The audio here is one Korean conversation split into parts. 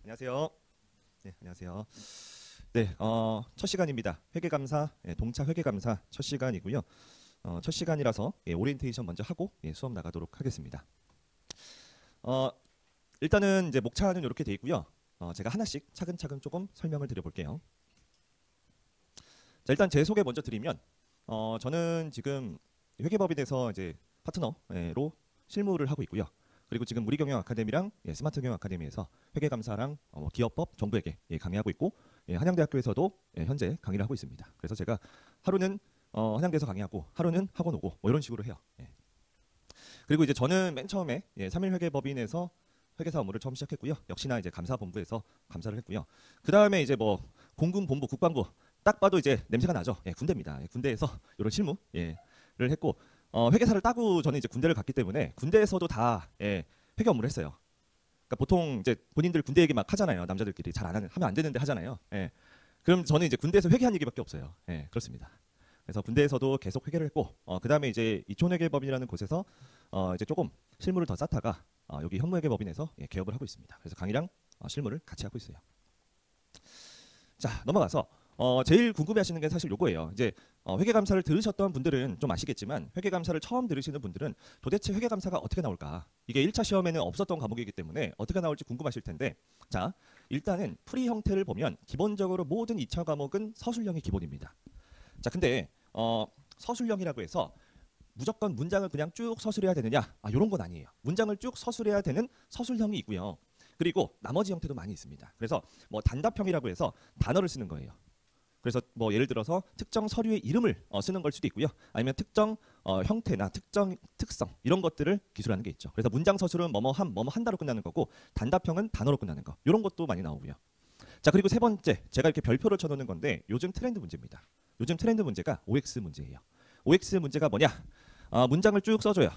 안녕하세요. 네, 안녕하세요. 네, 첫 시간입니다. 회계감사, 동차 회계감사 첫 시간이고요. 첫 시간이라서 오리엔테이션 먼저 하고 수업 나가도록 하겠습니다. 어, 일단은 이제 목차는 이렇게 돼 있고요. 제가 하나씩 차근차근 조금 설명을 드려볼게요. 자, 일단 제 소개 먼저 드리면, 저는 지금 회계법인에서 이제 파트너로 실무를 하고 있고요. 그리고 지금 우리경영 아카데미랑 스마트 경영 아카데미에서 회계감사랑 기업법, 정부회계 강의하고 있고, 한양대학교에서도 현재 강의를 하고 있습니다. 그래서 제가 하루는 한양대에서 강의하고 하루는 학원 오고 뭐 이런 식으로 해요. 그리고 이제 저는 맨 처음에 3일회계법인에서 회계사 업무를 처음 시작했고요. 역시나 이제 감사본부에서 감사를 했고요. 그 다음에 이제 뭐 공군본부, 국방부 딱 봐도 이제 냄새가 나죠. 군대입니다. 군대에서 이런 실무를 했고 회계사를 따고 저는 이제 군대를 갔기 때문에 군대에서도 다 회계 업무를 했어요. 그러니까 보통 이제 본인들 군대 얘기 막 하잖아요. 남자들끼리 잘 안 하면 안 되는데 하잖아요. 그럼 저는 이제 군대에서 회계한 얘기밖에 없어요. 그렇습니다. 그래서 군대에서도 계속 회계를 했고 그 다음에 이제 이촌회계법인이라는 곳에서 이제 조금 실무를 더 쌓다가 여기 현무회계법인에서 개업을 하고 있습니다. 그래서 강의랑 실무를 같이 하고 있어요. 자, 넘어가서 제일 궁금해하시는 게 사실 요거예요. 이제 회계감사를 들으셨던 분들은 좀 아시겠지만 회계감사를 처음 들으시는 분들은 도대체 회계감사가 어떻게 나올까? 이게 1차 시험에는 없었던 과목이기 때문에 어떻게 나올지 궁금하실 텐데, 자, 일단은 풀이 형태를 보면 기본적으로 모든 2차 과목은 서술형이 기본입니다. 자, 근데 서술형이라고 해서 무조건 문장을 그냥 쭉 서술해야 되느냐? 이런 건 아니에요. 문장을 쭉 서술해야 되는 서술형이 있고요. 그리고 나머지 형태도 많이 있습니다. 그래서 뭐 단답형이라고 해서 단어를 쓰는 거예요. 그래서 뭐 예를 들어서 특정 서류의 이름을 쓰는 걸 수도 있고요. 아니면 특정 형태나 특정 특성 이런 것들을 기술하는 게 있죠. 그래서 문장 서술은 뭐뭐 한다로 끝나는 거고 단답형은 단어로 끝나는 거. 이런 것도 많이 나오고요. 자, 그리고 세 번째, 제가 이렇게 별표를 쳐놓는 건데 요즘 트렌드 문제입니다. 요즘 트렌드 문제가 OX 문제예요. OX 문제가 뭐냐? 문장을 쭉 써줘요.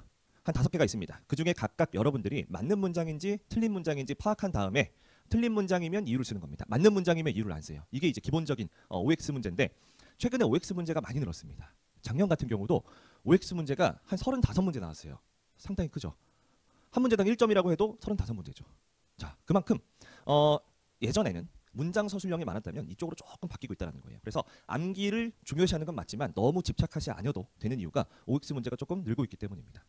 한 5개가 있습니다. 그 중에 각각 여러분들이 맞는 문장인지 틀린 문장인지 파악한 다음에 틀린 문장이면 이유를 쓰는 겁니다. 맞는 문장이면 이유를 안 써요. 이게 이제 기본적인 OX 문제인데 최근에 OX 문제가 많이 늘었습니다. 작년 같은 경우도 OX 문제가 한 35문제 나왔어요. 상당히 크죠. 한 문제당 1점이라고 해도 35문제죠. 자, 그만큼 예전에는 문장 서술형이 많았다면 이쪽으로 조금 바뀌고 있다는 거예요. 그래서 암기를 중요시하는 건 맞지만 너무 집착하지 않아도 되는 이유가 OX 문제가 조금 늘고 있기 때문입니다.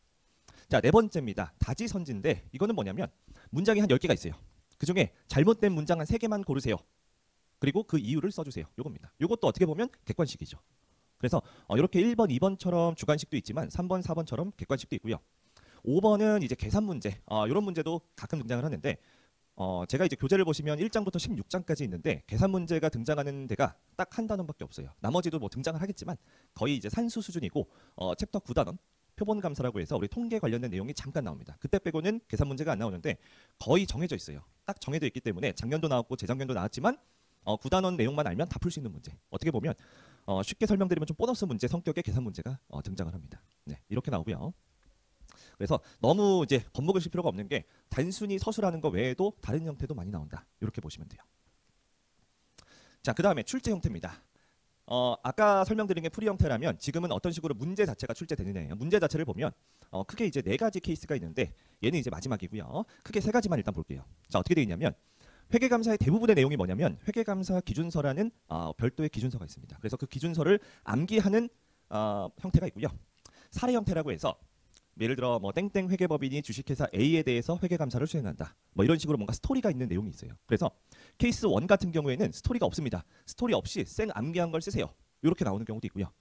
자, 네 번째입니다. 다지선지인데 이거는 뭐냐면 문장이 한 10개가 있어요. 그중에 잘못된 문장 한 3개만 고르세요. 그리고 그 이유를 써주세요. 요겁니다. 요것도 어떻게 보면 객관식이죠. 그래서 이렇게 1번, 2번처럼 주관식도 있지만 3번, 4번처럼 객관식도 있고요. 5번은 이제 계산 문제, 이런 문제도 가끔 등장을 하는데 제가 이제 교재를 보시면 1장부터 16장까지 있는데 계산 문제가 등장하는 데가 딱 한 단원밖에 없어요. 나머지도 뭐 등장을 하겠지만 거의 이제 산수 수준이고 챕터 9단원 표본 감사라고 해서 우리 통계 관련된 내용이 잠깐 나옵니다. 그때 빼고는 계산 문제가 안 나오는데 거의 정해져 있어요. 딱 정해져 있기 때문에 작년도 나왔고 재작년도 나왔지만 9단원 내용만 알면 다 풀 수 있는 문제. 어떻게 보면 쉽게 설명드리면 좀 보너스 문제 성격의 계산 문제가 등장을 합니다. 네, 이렇게 나오고요. 그래서 너무 이제 겁먹으실 필요가 없는 게 단순히 서술하는 거 외에도 다른 형태도 많이 나온다. 이렇게 보시면 돼요. 자, 그 다음에 출제 형태입니다. 아까 설명드린 게 풀이 형태라면 지금은 어떤 식으로 문제 자체가 출제되느냐예요. 문제 자체를 보면 크게 이제 4가지 케이스가 있는데 얘는 이제 마지막이고요. 크게 3가지만 일단 볼게요. 자, 어떻게 되어 있냐면 회계감사의 대부분의 내용이 뭐냐면 회계감사 기준서라는 별도의 기준서가 있습니다. 그래서 그 기준서를 암기하는 형태가 있고요. 사례 형태라고 해서 예를 들어 뭐 땡땡 회계법인이 주식회사 A에 대해서 회계감사를 수행한다. 뭐 이런 식으로 뭔가 스토리가 있는 내용이 있어요. 그래서 케이스 1 같은 경우에는 스토리가 없습니다. 스토리 없이 생 암기한 걸 쓰세요. 이렇게 나오는 경우도 있고요.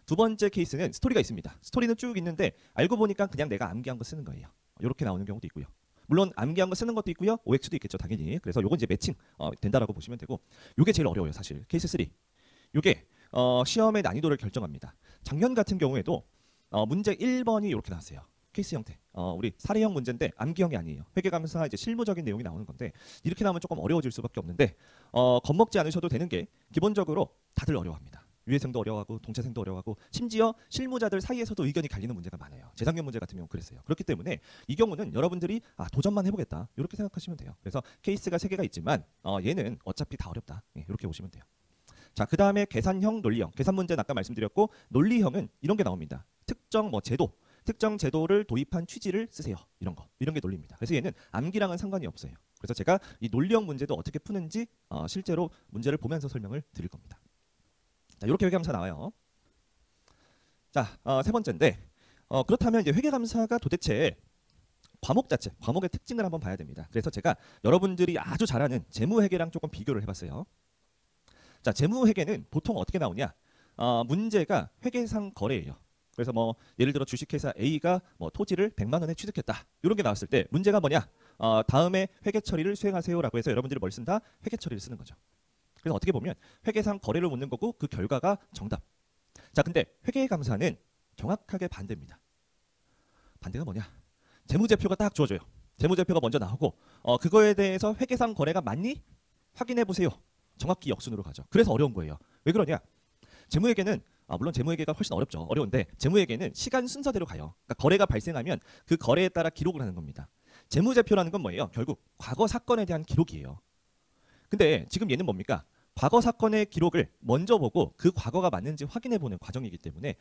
두 번째 케이스는 스토리가 있습니다. 스토리는 쭉 있는데 알고 보니까 그냥 내가 암기한 거 쓰는 거예요. 이렇게 나오는 경우도 있고요. 물론 암기한 거 쓰는 것도 있고요. OX도 있겠죠, 당연히. 그래서 요건 이제 매칭 된다라고 보시면 되고, 요게 제일 어려워요, 사실. 케이스 3. 요게 시험의 난이도를 결정합니다. 작년 같은 경우에도 문제 1번이 이렇게 나왔어요. 케이스 형태. 우리 사례형 문제인데 암기형이 아니에요. 회계감사 이제 실무적인 내용이 나오는 건데 이렇게 나오면 조금 어려워질 수밖에 없는데 겁먹지 않으셔도 되는 게 기본적으로 다들 어려워합니다. 유해생도 어려워하고 동차생도 어려워하고 심지어 실무자들 사이에서도 의견이 갈리는 문제가 많아요. 재작년 문제 같은 경우 그랬어요. 그렇기 때문에 이 경우는 여러분들이 도전만 해보겠다 이렇게 생각하시면 돼요. 그래서 케이스가 3개가 있지만 얘는 어차피 다 어렵다. 이렇게 보시면 돼요. 자, 그 다음에 계산형, 논리형. 계산 문제는 아까 말씀드렸고 논리형은 이런 게 나옵니다. 특정 뭐 제도, 특정 제도를 도입한 취지를 쓰세요. 이런 거, 이런 게 논리입니다. 그래서 얘는 암기랑은 상관이 없어요. 그래서 제가 이 논리형 문제도 어떻게 푸는지 실제로 문제를 보면서 설명을 드릴 겁니다. 자, 이렇게 회계감사 나와요. 자, 세 번째인데 그렇다면 이제 회계감사가 도대체 과목 자체, 과목의 특징을 한번 봐야 됩니다. 그래서 제가 여러분들이 아주 잘 아는 재무회계랑 조금 비교를 해봤어요. 자, 재무회계는 보통 어떻게 나오냐? 문제가 회계상 거래예요. 그래서 뭐 예를 들어 주식회사 A가 뭐 토지를 100만 원에 취득했다. 이런 게 나왔을 때 문제가 뭐냐? 다음에 회계 처리를 수행하세요라고 해서 여러분들이 뭘 쓴다? 회계 처리를 쓰는 거죠. 그래서 어떻게 보면 회계상 거래를 묻는 거고 그 결과가 정답. 자, 근데 회계감사는 정확하게 반대입니다. 반대가 뭐냐? 재무제표가 딱 주어져요. 재무제표가 먼저 나오고 그거에 대해서 회계상 거래가 맞니? 확인해 보세요. 정확히 역순으로 가죠. 그래서 어려운 거예요. 왜 그러냐? 재무회계는 물론 재무회계가 훨씬 어렵죠. 어려운데 재무회계는 시간 순서대로 가요. 그러니까 거래가 발생하면 그 거래에 따라 기록을 하는 겁니다. 재무제표라는 건 뭐예요? 결국 과거 사건에 대한 기록이에요. 근데 지금 얘는 뭡니까? 과거 사건의 기록을 먼저 보고 그 과거가 맞는지 확인해 보는 과정이기 때문에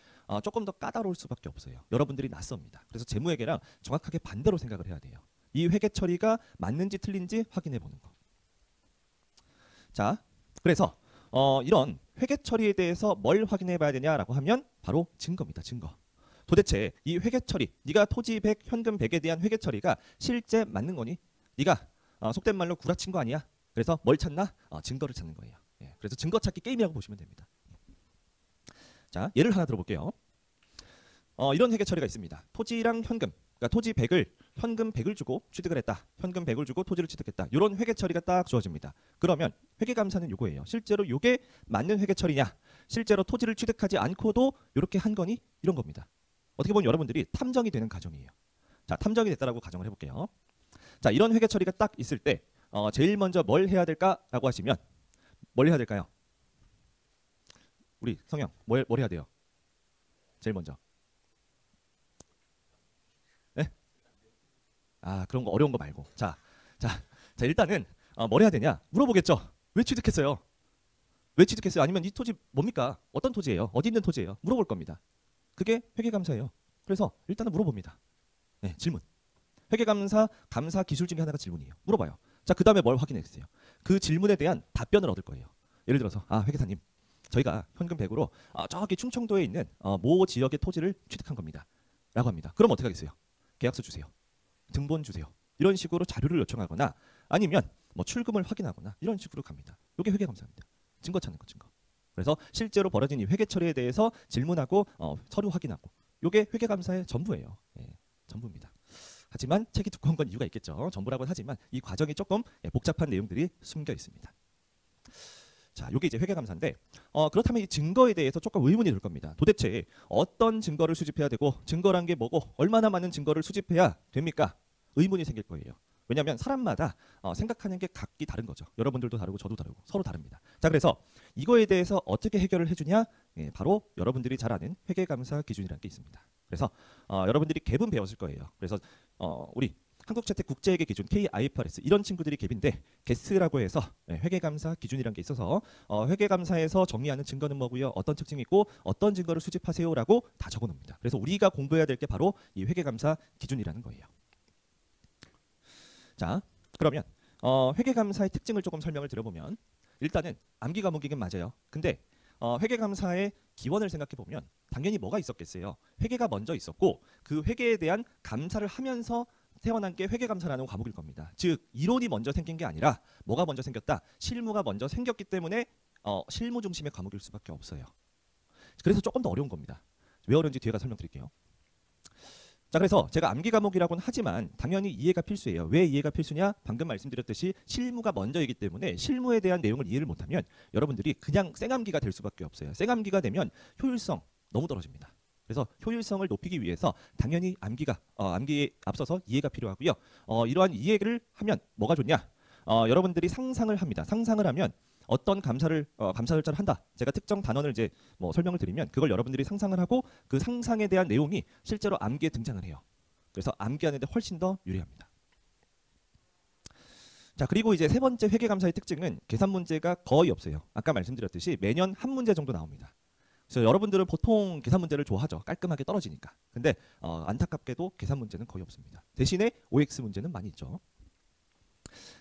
조금 더 까다로울 수밖에 없어요. 여러분들이 낯섭니다. 그래서 재무회계랑 정확하게 반대로 생각을 해야 돼요. 이 회계 처리가 맞는지 틀린지 확인해 보는 거. 자, 그래서 이런 회계 처리에 대해서 뭘 확인해 봐야 되냐라고 하면 바로 증거입니다. 증거. 도대체 이 회계 처리, 네가 토지 100, 현금 100에 대한 회계 처리가 실제 맞는 거니? 네가 속된 말로 구라친 거 아니야? 그래서 뭘 찾나? 증거를 찾는 거예요. 예, 그래서 증거 찾기 게임이라고 보시면 됩니다. 자, 예를 하나 들어볼게요. 이런 회계 처리가 있습니다. 토지랑 현금, 그러니까 토지 100을 현금 100을 주고 취득을 했다. 현금 100을 주고 토지를 취득했다. 이런 회계 처리가 딱 주어집니다. 그러면 회계감사는 요거예요. 실제로 요게 맞는 회계 처리냐? 실제로 토지를 취득하지 않고도 이렇게 한 거니? 이런 겁니다. 어떻게 보면 여러분들이 탐정이 되는 과정이에요. 자, 탐정이 됐다라고 가정을 해볼게요. 자, 이런 회계 처리가 딱 있을 때 제일 먼저 뭘 해야 될까라고 하시면 뭘 해야 될까요? 우리 성형 뭘 해야 돼요? 제일 먼저. 네? 그런 거 어려운 거 말고. 자, 일단은 뭘 해야 되냐? 물어보겠죠. 왜 취득했어요? 왜 취득했어요? 아니면 이 토지 뭡니까? 어떤 토지예요? 어디 있는 토지예요? 물어볼 겁니다. 그게 회계감사예요. 그래서 일단은 물어봅니다. 네, 질문. 회계감사 감사 기술 중에 하나가 질문이에요. 물어봐요. 자, 그 다음에 뭘 확인했어요? 그 질문에 대한 답변을 얻을 거예요. 예를 들어서 회계사님, 저희가 현금 100으로 저기 충청도에 있는 모 지역의 토지를 취득한 겁니다. 라고 합니다. 그럼 어떻게 하겠어요? 계약서 주세요. 등본 주세요. 이런 식으로 자료를 요청하거나 아니면 뭐 출금을 확인하거나 이런 식으로 갑니다. 이게 회계감사입니다. 증거 찾는 거, 증거. 그래서 실제로 벌어진 이 회계 처리에 대해서 질문하고 서류 확인하고 이게 회계감사의 전부예요. 예, 전부입니다. 하지만 책이 두꺼운 건 이유가 있겠죠. 전부라고는 하지만 이 과정이 조금 복잡한 내용들이 숨겨 있습니다. 자, 이게 이제 회계감사인데 그렇다면 이 증거에 대해서 조금 의문이 들 겁니다. 도대체 어떤 증거를 수집해야 되고 증거란 게 뭐고 얼마나 많은 증거를 수집해야 됩니까? 의문이 생길 거예요. 왜냐하면 사람마다 생각하는 게 각기 다른 거죠. 여러분들도 다르고 저도 다르고 서로 다릅니다. 자, 그래서 이거에 대해서 어떻게 해결을 해주냐? 예, 바로 여러분들이 잘 아는 회계감사 기준이라는 게 있습니다. 그래서 여러분들이 갭은 배웠을 거예요. 그래서 우리 한국채택국제회계 기준 KIFRS 이런 친구들이 갭인데 게스라고 해서 회계감사 기준이라는 게 있어서 회계감사에서 정의하는 증거는 뭐고요, 어떤 특징이 있고 어떤 증거를 수집하세요라고 다 적어놓습니다. 그래서 우리가 공부해야 될 게 바로 이 회계감사 기준이라는 거예요. 자, 그러면 회계감사의 특징을 조금 설명을 드려보면 일단은 암기 과목이긴 맞아요. 근데 회계감사의 기원을 생각해 보면 당연히 뭐가 있었겠어요. 회계가 먼저 있었고 그 회계에 대한 감사를 하면서 태어난 게 회계감사라는 과목일 겁니다. 즉 이론이 먼저 생긴 게 아니라 뭐가 먼저 생겼다? 실무가 먼저 생겼기 때문에 실무 중심의 과목일 수밖에 없어요. 그래서 조금 더 어려운 겁니다. 왜 어려운지 뒤에 가서 설명드릴게요. 자, 그래서 제가 암기 과목이라고는 하지만 당연히 이해가 필수예요. 왜 이해가 필수냐? 방금 말씀드렸듯이 실무가 먼저이기 때문에 실무에 대한 내용을 이해를 못하면 여러분들이 그냥 쌩암기가 될 수밖에 없어요. 쌩암기가 되면 효율성 너무 떨어집니다. 그래서 효율성을 높이기 위해서 당연히 암기에 앞서서 이해가 필요하고요. 이러한 이해를 하면 뭐가 좋냐? 여러분들이 상상을 합니다. 상상을 하면 어떤 감사 절차를 한다. 제가 특정 단원을 이제 설명을 드리면 그걸 여러분들이 상상을 하고 그 상상에 대한 내용이 실제로 암기에 등장을 해요. 그래서 암기하는데 훨씬 더 유리합니다. 자, 그리고 이제 세 번째 회계감사의 특징은 계산 문제가 거의 없어요. 아까 말씀드렸듯이 매년 한 문제 정도 나옵니다. 그래서 여러분들은 보통 계산 문제를 좋아하죠. 깔끔하게 떨어지니까. 근데 안타깝게도 계산 문제는 거의 없습니다. 대신에 OX 문제는 많이 있죠.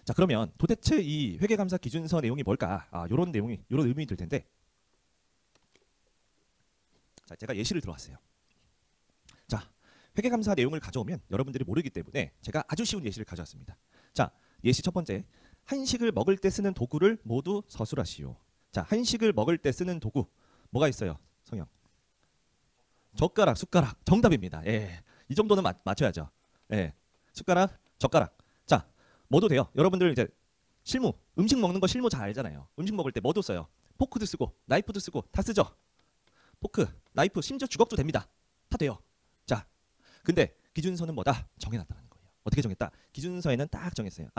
자, 그러면 도대체 이 회계감사 기준서 내용이 뭘까? 요런 내용이 요런 의문이 들 텐데. 자, 제가 예시를 들어왔어요. 자, 회계감사 내용을 가져오면 여러분들이 모르기 때문에 제가 아주 쉬운 예시를 가져왔습니다. 자, 예시 첫 번째. 한식을 먹을 때 쓰는 도구를 모두 서술하시오. 자, 한식을 먹을 때 쓰는 도구 뭐가 있어요? 성형. 젓가락, 숟가락. 정답입니다. 예. 이 정도는 맞춰야죠. 예. 숟가락, 젓가락. 자, 뭐도 돼요. 여러분들 이제 실무, 음식 먹는 거 실무 잘 알잖아요. 음식 먹을 때 뭐도 써요. 포크도 쓰고 나이프도 쓰고 다 쓰죠. 포크, 나이프, 심지어 주걱도 됩니다. 다 돼요. 자, 근데 기준서는 뭐다? 정해놨다는 거예요. 어떻게 정했다? 기준서에는 딱 정했어요.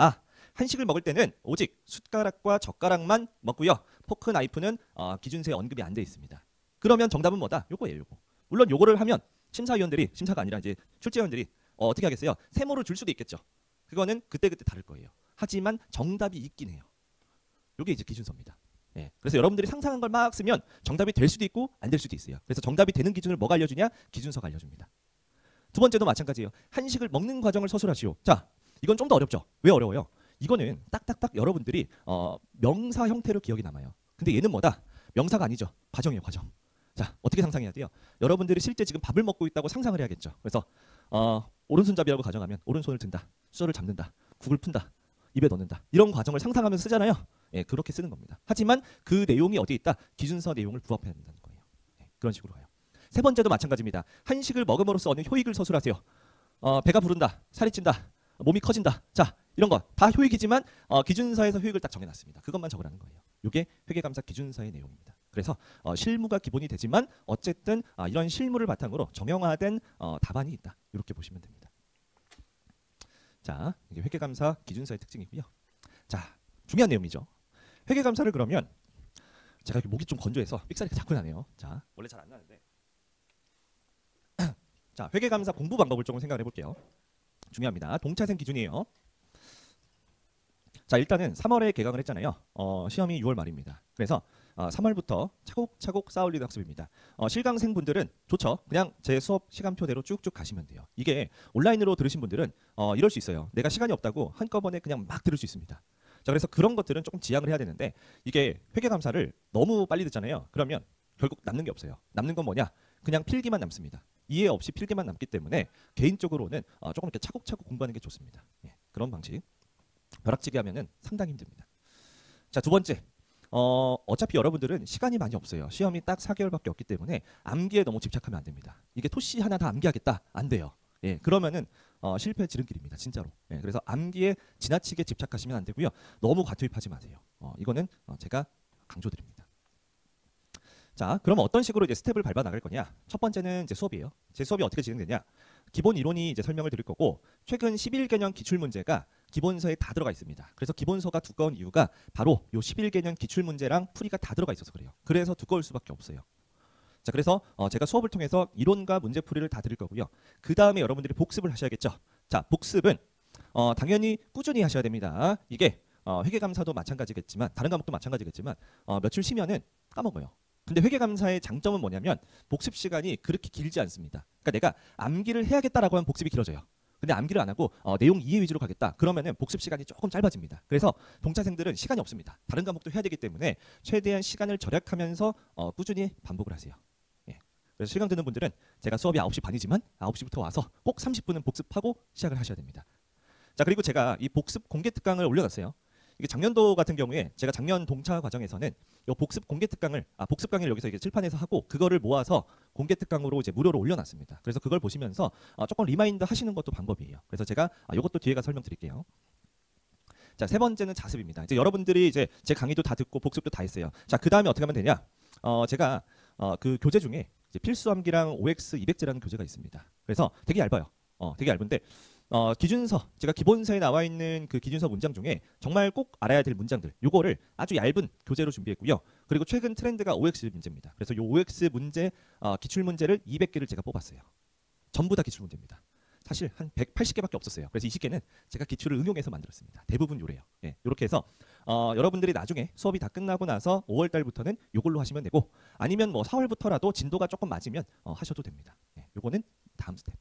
한식을 먹을 때는 오직 숟가락과 젓가락만 먹고요. 포크, 나이프는 기준서에 언급이 안 돼 있습니다. 그러면 정답은 뭐다? 요거예요, 요거. 물론 요거를 하면 심사위원들이, 심사가 아니라 이제 출제위원들이 어떻게 하겠어요? 세모를 줄 수도 있겠죠. 그거는 그때그때 다를 거예요. 하지만 정답이 있긴 해요. 요게 이제 기준서입니다. 예. 그래서 여러분들이 상상한 걸 막 쓰면 정답이 될 수도 있고 안 될 수도 있어요. 그래서 정답이 되는 기준을 뭐가 알려주냐? 기준서가 알려줍니다. 두 번째도 마찬가지예요. 한식을 먹는 과정을 서술하시오. 자, 이건 좀 더 어렵죠. 왜 어려워요? 이거는 딱딱딱 여러분들이 명사 형태로 기억이 남아요. 근데 얘는 뭐다? 명사가 아니죠. 과정이에요, 과정. 자, 어떻게 상상해야 돼요? 여러분들이 실제 지금 밥을 먹고 있다고 상상을 해야겠죠. 그래서 오른손잡이라고 가정하면 오른손을 든다, 수저를 잡는다, 국을 푼다, 입에 넣는다. 이런 과정을 상상하면서 쓰잖아요. 예, 그렇게 쓰는 겁니다. 하지만 그 내용이 어디 있다? 기준서 내용을 부합해야 된다는 거예요. 예, 그런 식으로 가요. 세 번째도 마찬가지입니다. 한식을 먹음으로써 얻는 효익을 서술하세요. 배가 부른다, 살이 찐다, 몸이 커진다. 자, 이런 거 다 효익이지만 기준서에서 효익을 딱 정해놨습니다. 그것만 적으라는 거예요. 이게 회계감사 기준서의 내용입니다. 그래서 실무가 기본이 되지만 어쨌든 이런 실무를 바탕으로 정형화된 답안이 있다. 이렇게 보시면 됩니다. 자, 이게 회계감사 기준서의 특징이고요. 자, 중요한 내용이죠. 회계감사를 그러면 제가 목이 좀 건조해서 삑사리가 자꾸 나네요. 자, 원래 잘 안 나는데. 자, 회계감사 공부 방법을 조금 생각을 해볼게요. 중요합니다. 동차생 기준이에요. 자, 일단은 3월에 개강을 했잖아요. 시험이 6월 말입니다. 그래서 3월부터 차곡차곡 쌓아올리는 학습입니다. 실강생분들은 좋죠. 그냥 제 수업 시간표대로 쭉쭉 가시면 돼요. 이게 온라인으로 들으신 분들은 이럴 수 있어요. 내가 시간이 없다고 한꺼번에 그냥 막 들을 수 있습니다. 자, 그래서 그런 것들은 조금 지양을 해야 되는데 이게 회계감사를 너무 빨리 듣잖아요. 그러면 결국 남는 게 없어요. 남는 건 뭐냐? 그냥 필기만 남습니다. 이해 없이 필기만 남기 때문에 개인적으로는 조금 이렇게 차곡차곡 공부하는 게 좋습니다. 예, 그런 방식. 벼락치기 하면은 상당히 힘듭니다. 자, 두 번째. 어차피 여러분들은 시간이 많이 없어요. 시험이 딱 4개월밖에 없기 때문에 암기에 너무 집착하면 안 됩니다. 이게 토시 하나 다 암기하겠다? 안 돼요. 예, 그러면은 실패의 지름길입니다. 진짜로. 예, 그래서 암기에 지나치게 집착하시면 안 되고요. 너무 과투입하지 마세요. 이거는 제가 강조드립니다. 자, 그럼 어떤 식으로 이제 스텝을 밟아 나갈 거냐? 첫 번째는 이제 수업이에요. 제 수업이 어떻게 진행되냐? 기본 이론이 이제 설명을 드릴 거고 최근 11개년 기출문제가 기본서에 다 들어가 있습니다. 그래서 기본서가 두꺼운 이유가 바로 요 11개년 기출문제랑 풀이가 다 들어가 있어서 그래요. 그래서 두꺼울 수밖에 없어요. 자, 그래서 제가 수업을 통해서 이론과 문제풀이를 다 드릴 거고요. 그 다음에 여러분들이 복습을 하셔야겠죠. 자, 복습은 당연히 꾸준히 하셔야 됩니다. 이게 회계감사도 마찬가지겠지만 다른 과목도 마찬가지겠지만 며칠 쉬면은 까먹어요. 근데 회계감사의 장점은 뭐냐면 복습 시간이 그렇게 길지 않습니다. 그러니까 내가 암기를 해야겠다라고 하면 복습이 길어져요. 근데 암기를 안 하고 내용 이해 위주로 가겠다. 그러면은 복습 시간이 조금 짧아집니다. 그래서 동차생들은 시간이 없습니다. 다른 과목도 해야 되기 때문에 최대한 시간을 절약하면서 꾸준히 반복을 하세요. 예. 그래서 실강 듣는 분들은 제가 수업이 9시 반이지만 9시부터 와서 꼭 30분은 복습하고 시작을 하셔야 됩니다. 자, 그리고 제가 이 복습 공개 특강을 올려놨어요. 이게 작년도 같은 경우에 제가 작년 동차 과정에서는 이 복습 공개 특강을 복습 강의를 여기서 이게 칠판에서 하고 그거를 모아서 공개 특강으로 이제 무료로 올려놨습니다. 그래서 그걸 보시면서 조금 리마인드 하시는 것도 방법이에요. 그래서 제가 이것도 뒤에 가서 설명드릴게요. 자, 세 번째는 자습입니다. 이제 여러분들이 이제 제 강의도 다 듣고 복습도 다 했어요. 자, 그 다음에 어떻게 하면 되냐? 제가 그 교재 중에 이제 필수 암기랑 OX 200제라는 교재가 있습니다. 그래서 되게 얇아요. 되게 얇은데 기준서, 제가 기본서에 나와 있는 그 기준서 문장 중에 정말 꼭 알아야 될 문장들, 요거를 아주 얇은 교재로 준비했고요. 그리고 최근 트렌드가 OX 문제입니다. 그래서 요 OX 문제 기출 문제를 200개를 제가 뽑았어요. 전부 다 기출 문제입니다. 사실 한 180개밖에 없었어요. 그래서 20개는 제가 기출을 응용해서 만들었습니다. 대부분 요래요. 예, 이렇게 해서 여러분들이 나중에 수업이 다 끝나고 나서 5월 달부터는 요걸로 하시면 되고 아니면 뭐 4월부터라도 진도가 조금 맞으면 하셔도 됩니다. 예, 요거는 다음 스텝.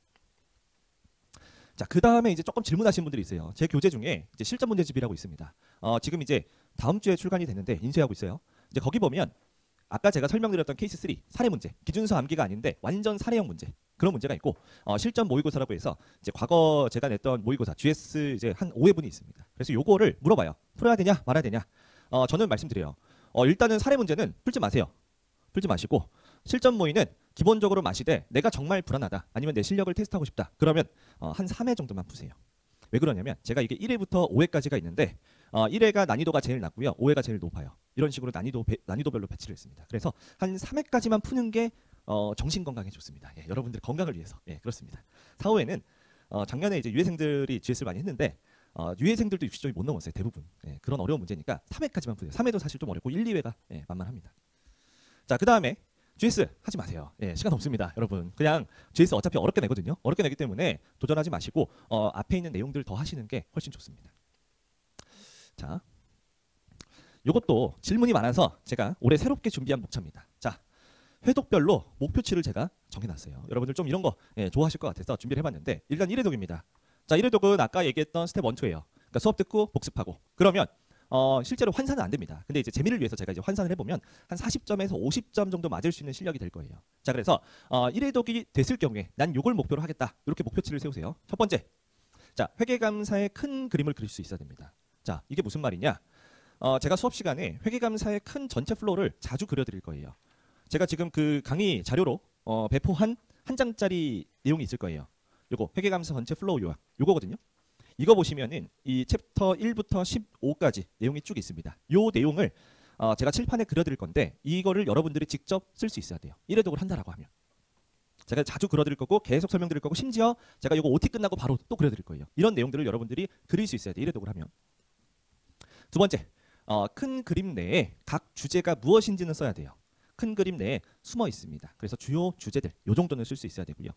자, 그 다음에 이제 조금 질문하시는 분들이 있어요. 제 교재 중에 이제 실전 문제집이라고 있습니다. 지금 이제 다음 주에 출간이 됐는데 인쇄하고 있어요. 이제 거기 보면 아까 제가 설명드렸던 케이스 3 사례 문제, 기준서 암기가 아닌데 완전 사례형 문제 그런 문제가 있고 실전 모의고사라고 해서 이제 과거 제가 냈던 모의고사 GS 이제 한 5회분이 있습니다. 그래서 요거를 물어봐요. 풀어야 되냐 말아야 되냐. 저는 말씀드려요. 일단은 사례 문제는 풀지 마세요. 풀지 마시고 실전 모의는 기본적으로 마시되 내가 정말 불안하다 아니면 내 실력을 테스트하고 싶다 그러면 한 3회 정도만 푸세요. 왜 그러냐면 제가 이게 1회부터 5회까지가 있는데 1회가 난이도가 제일 낮고요. 5회가 제일 높아요. 이런 식으로 난이도별로 배치를 했습니다. 그래서 한 3회까지만 푸는 게 정신 건강에 좋습니다. 예, 여러분들 건강을 위해서. 예, 그렇습니다. 4, 5회는 작년에 이제 유해생들이 GS를 많이 했는데 유해생들도 60점이 못 넘었어요. 대부분. 예, 그런 어려운 문제니까 3회까지만 푸세요. 3회도 사실 좀 어렵고 1, 2회가 만만합니다. 자, 그다음에 GS 하지 마세요. 예, 시간 없습니다, 여러분. 그냥 GS 어차피 어렵게 내거든요. 어렵게 내기 때문에 도전하지 마시고 앞에 있는 내용들 더 하시는 게 훨씬 좋습니다. 자, 이것도 질문이 많아서 제가 올해 새롭게 준비한 목차입니다. 자, 회독별로 목표치를 제가 정해놨어요. 여러분들 좀 이런 거 좋아하실 것 같아서 준비를 해봤는데 일단 1회독입니다. 자, 1회독은 아까 얘기했던 스텝 1, 2예요. 그러니까 수업 듣고 복습하고 그러면 실제로 환산은 안 됩니다. 근데 이제 재미를 위해서 제가 이제 환산을 해보면 한 40점에서 50점 정도 맞을 수 있는 실력이 될 거예요. 자, 그래서 1회독이 됐을 경우에 난 요걸 목표로 하겠다. 이렇게 목표치를 세우세요. 첫 번째, 자, 회계감사의 큰 그림을 그릴 수 있어야 됩니다. 자, 이게 무슨 말이냐? 제가 수업 시간에 회계감사의 큰 전체 플로우를 자주 그려드릴 거예요. 제가 지금 그 강의 자료로 배포한 한 장짜리 내용이 있을 거예요. 요거 회계감사 전체 플로우 요약 요거거든요. 이거 보시면은 이 챕터 1부터 15까지 내용이 쭉 있습니다. 요 내용을 제가 칠판에 그려드릴 건데 이거를 여러분들이 직접 쓸 수 있어야 돼요. 1회독을 한다라고 하면. 제가 자주 그려드릴 거고 계속 설명드릴 거고 심지어 제가 이거 OT 끝나고 바로 또 그려드릴 거예요. 이런 내용들을 여러분들이 그릴 수 있어야 돼요. 1회독을 하면. 두 번째, 큰 그림 내에 각 주제가 무엇인지는 써야 돼요. 큰 그림 내에 숨어 있습니다. 그래서 주요 주제들 요 정도는 쓸 수 있어야 되고요.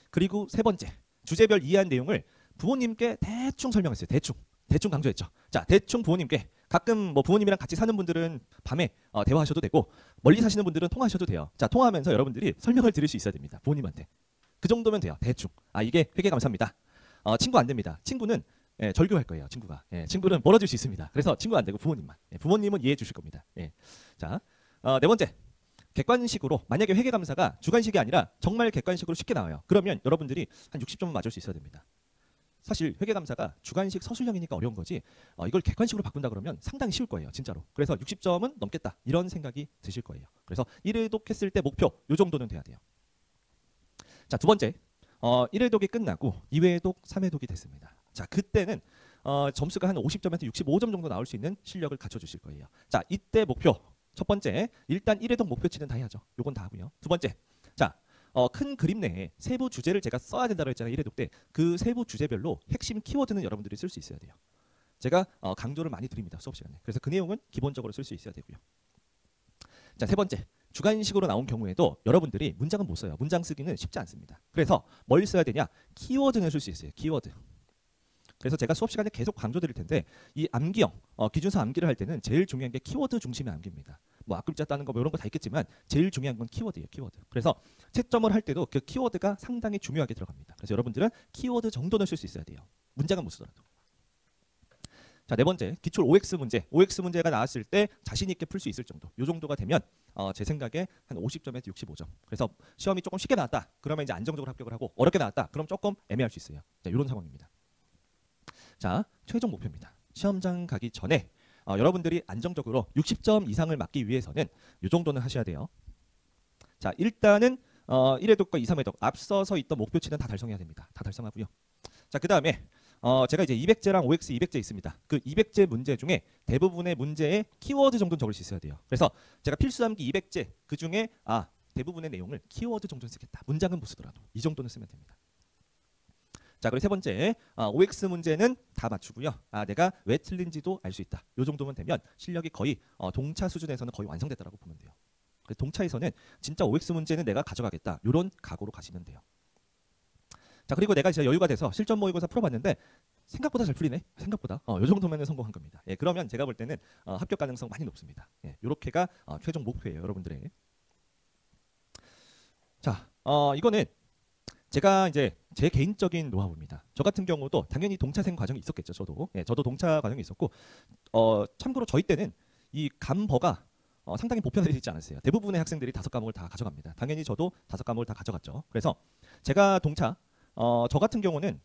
그리고 세 번째, 주제별 이해한 내용을 부모님께 대충 설명했어요. 대충 강조했죠. 자, 대충 부모님께 가끔 뭐 부모님이랑 같이 사는 분들은 밤에 대화하셔도 되고 멀리 사시는 분들은 통화하셔도 돼요. 자, 통화하면서 여러분들이 설명을 드릴 수 있어야 됩니다. 부모님한테. 그 정도면 돼요. 대충. 이게 회계감사입니다. 친구 안 됩니다. 친구는 절교할 거예요. 친구가. 친구는 멀어질 수 있습니다. 그래서 친구 안 되고 부모님만. 부모님은 이해해 주실 겁니다. 자, 네 번째. 객관식으로 만약에 회계감사가 주관식이 아니라 정말 객관식으로 쉽게 나와요. 그러면 여러분들이 한 60점은 맞을 수 있어야 됩니다. 사실 회계감사가 주관식 서술형이니까 어려운 거지 이걸 객관식으로 바꾼다 그러면 상당히 쉬울 거예요. 진짜로. 그래서 60점은 넘겠다. 이런 생각이 드실 거예요. 그래서 1회독 했을 때 목표 요 정도는 돼야 돼요. 자, 두 번째. 1회독이 끝나고 2회독, 3회독이 됐습니다. 자, 그때는 점수가 한 50점에서 65점 정도 나올 수 있는 실력을 갖춰주실 거예요. 자, 이때 목표 첫 번째, 일단 1회독 목표치는 다 해야죠. 요건 다 하고요. 두 번째, 자, 큰 그림 내에 세부 주제를 제가 써야 된다고 했잖아요. 1회독 때. 그 세부 주제별로 핵심 키워드는 여러분들이 쓸 수 있어야 돼요. 제가 강조를 많이 드립니다. 수업 시간에. 그래서 그 내용은 기본적으로 쓸 수 있어야 되고요. 자, 세 번째, 주관식으로 나온 경우에도 여러분들이 문장은 못 써요. 문장 쓰기는 쉽지 않습니다. 그래서 뭘 써야 되냐? 키워드는 쓸 수 있어요. 키워드. 그래서 제가 수업 시간에 계속 강조드릴 텐데 이 암기형, 기준서 암기를 할 때는 제일 중요한 게 키워드 중심의 암기입니다. 뭐 앞글자 따는 거 뭐 이런 거 다 있겠지만 제일 중요한 건 키워드예요. 키워드. 그래서 채점을 할 때도 그 키워드가 상당히 중요하게 들어갑니다. 그래서 여러분들은 키워드 정도는 쓸 수 있어야 돼요. 문장은 못 쓰더라도. 자, 네 번째, 기출 OX 문제. OX 문제가 나왔을 때 자신 있게 풀 수 있을 정도. 요 정도가 되면 제 생각에 한 50점에서 65점. 그래서 시험이 조금 쉽게 나왔다. 그러면 이제 안정적으로 합격을 하고 어렵게 나왔다. 그럼 조금 애매할 수 있어요. 자, 이런 상황입니다. 자, 최종 목표입니다. 시험장 가기 전에 여러분들이 안정적으로 60점 이상을 맞기 위해서는 이 정도는 하셔야 돼요. 자, 일단은 1회독과 2, 3회독 앞서서 있던 목표치는 다 달성해야 됩니다. 다 달성하고요. 자, 그 다음에 제가 이제 200제랑 OX 200제 있습니다. 그 200제 문제 중에 대부분의 문제에 키워드 정도는 적을 수 있어야 돼요. 그래서 제가 필수암기 200제 그 중에 대부분의 내용을 키워드 정도는 쓰겠다. 문장은 못 쓰더라도 이 정도는 쓰면 됩니다. 자, 그리고 세 번째, OX 문제는 다 맞추고요. 내가 왜 틀린지도 알 수 있다. 이 정도면 되면 실력이 거의 동차 수준에서는 거의 완성됐다라고 보면 돼요. 그래서 동차에서는 진짜 OX 문제는 내가 가져가겠다. 이런 각오로 가시면 돼요. 자, 그리고 내가 이제 여유가 돼서 실전 모의고사 풀어봤는데 생각보다 잘 풀리네. 생각보다. 이 정도면 성공한 겁니다. 그러면 제가 볼 때는 합격 가능성 많이 높습니다. 이렇게가 최종 목표예요, 여러분들의. 자, 이거는 제가 이제 제 개인적인 노하우입니다. 저 같은 경우도 당연히 동차생 과정이 있었겠죠. 저도 저도 동차 과정이 있었고 참고로 저희 때는 이 감버가 상당히 보편화되어 있지 않았어요. 대부분의 학생들이 5과목을 다 가져갑니다. 당연히 저도 5과목을 다 가져갔죠. 그래서 제가 동차 저 같은 경우는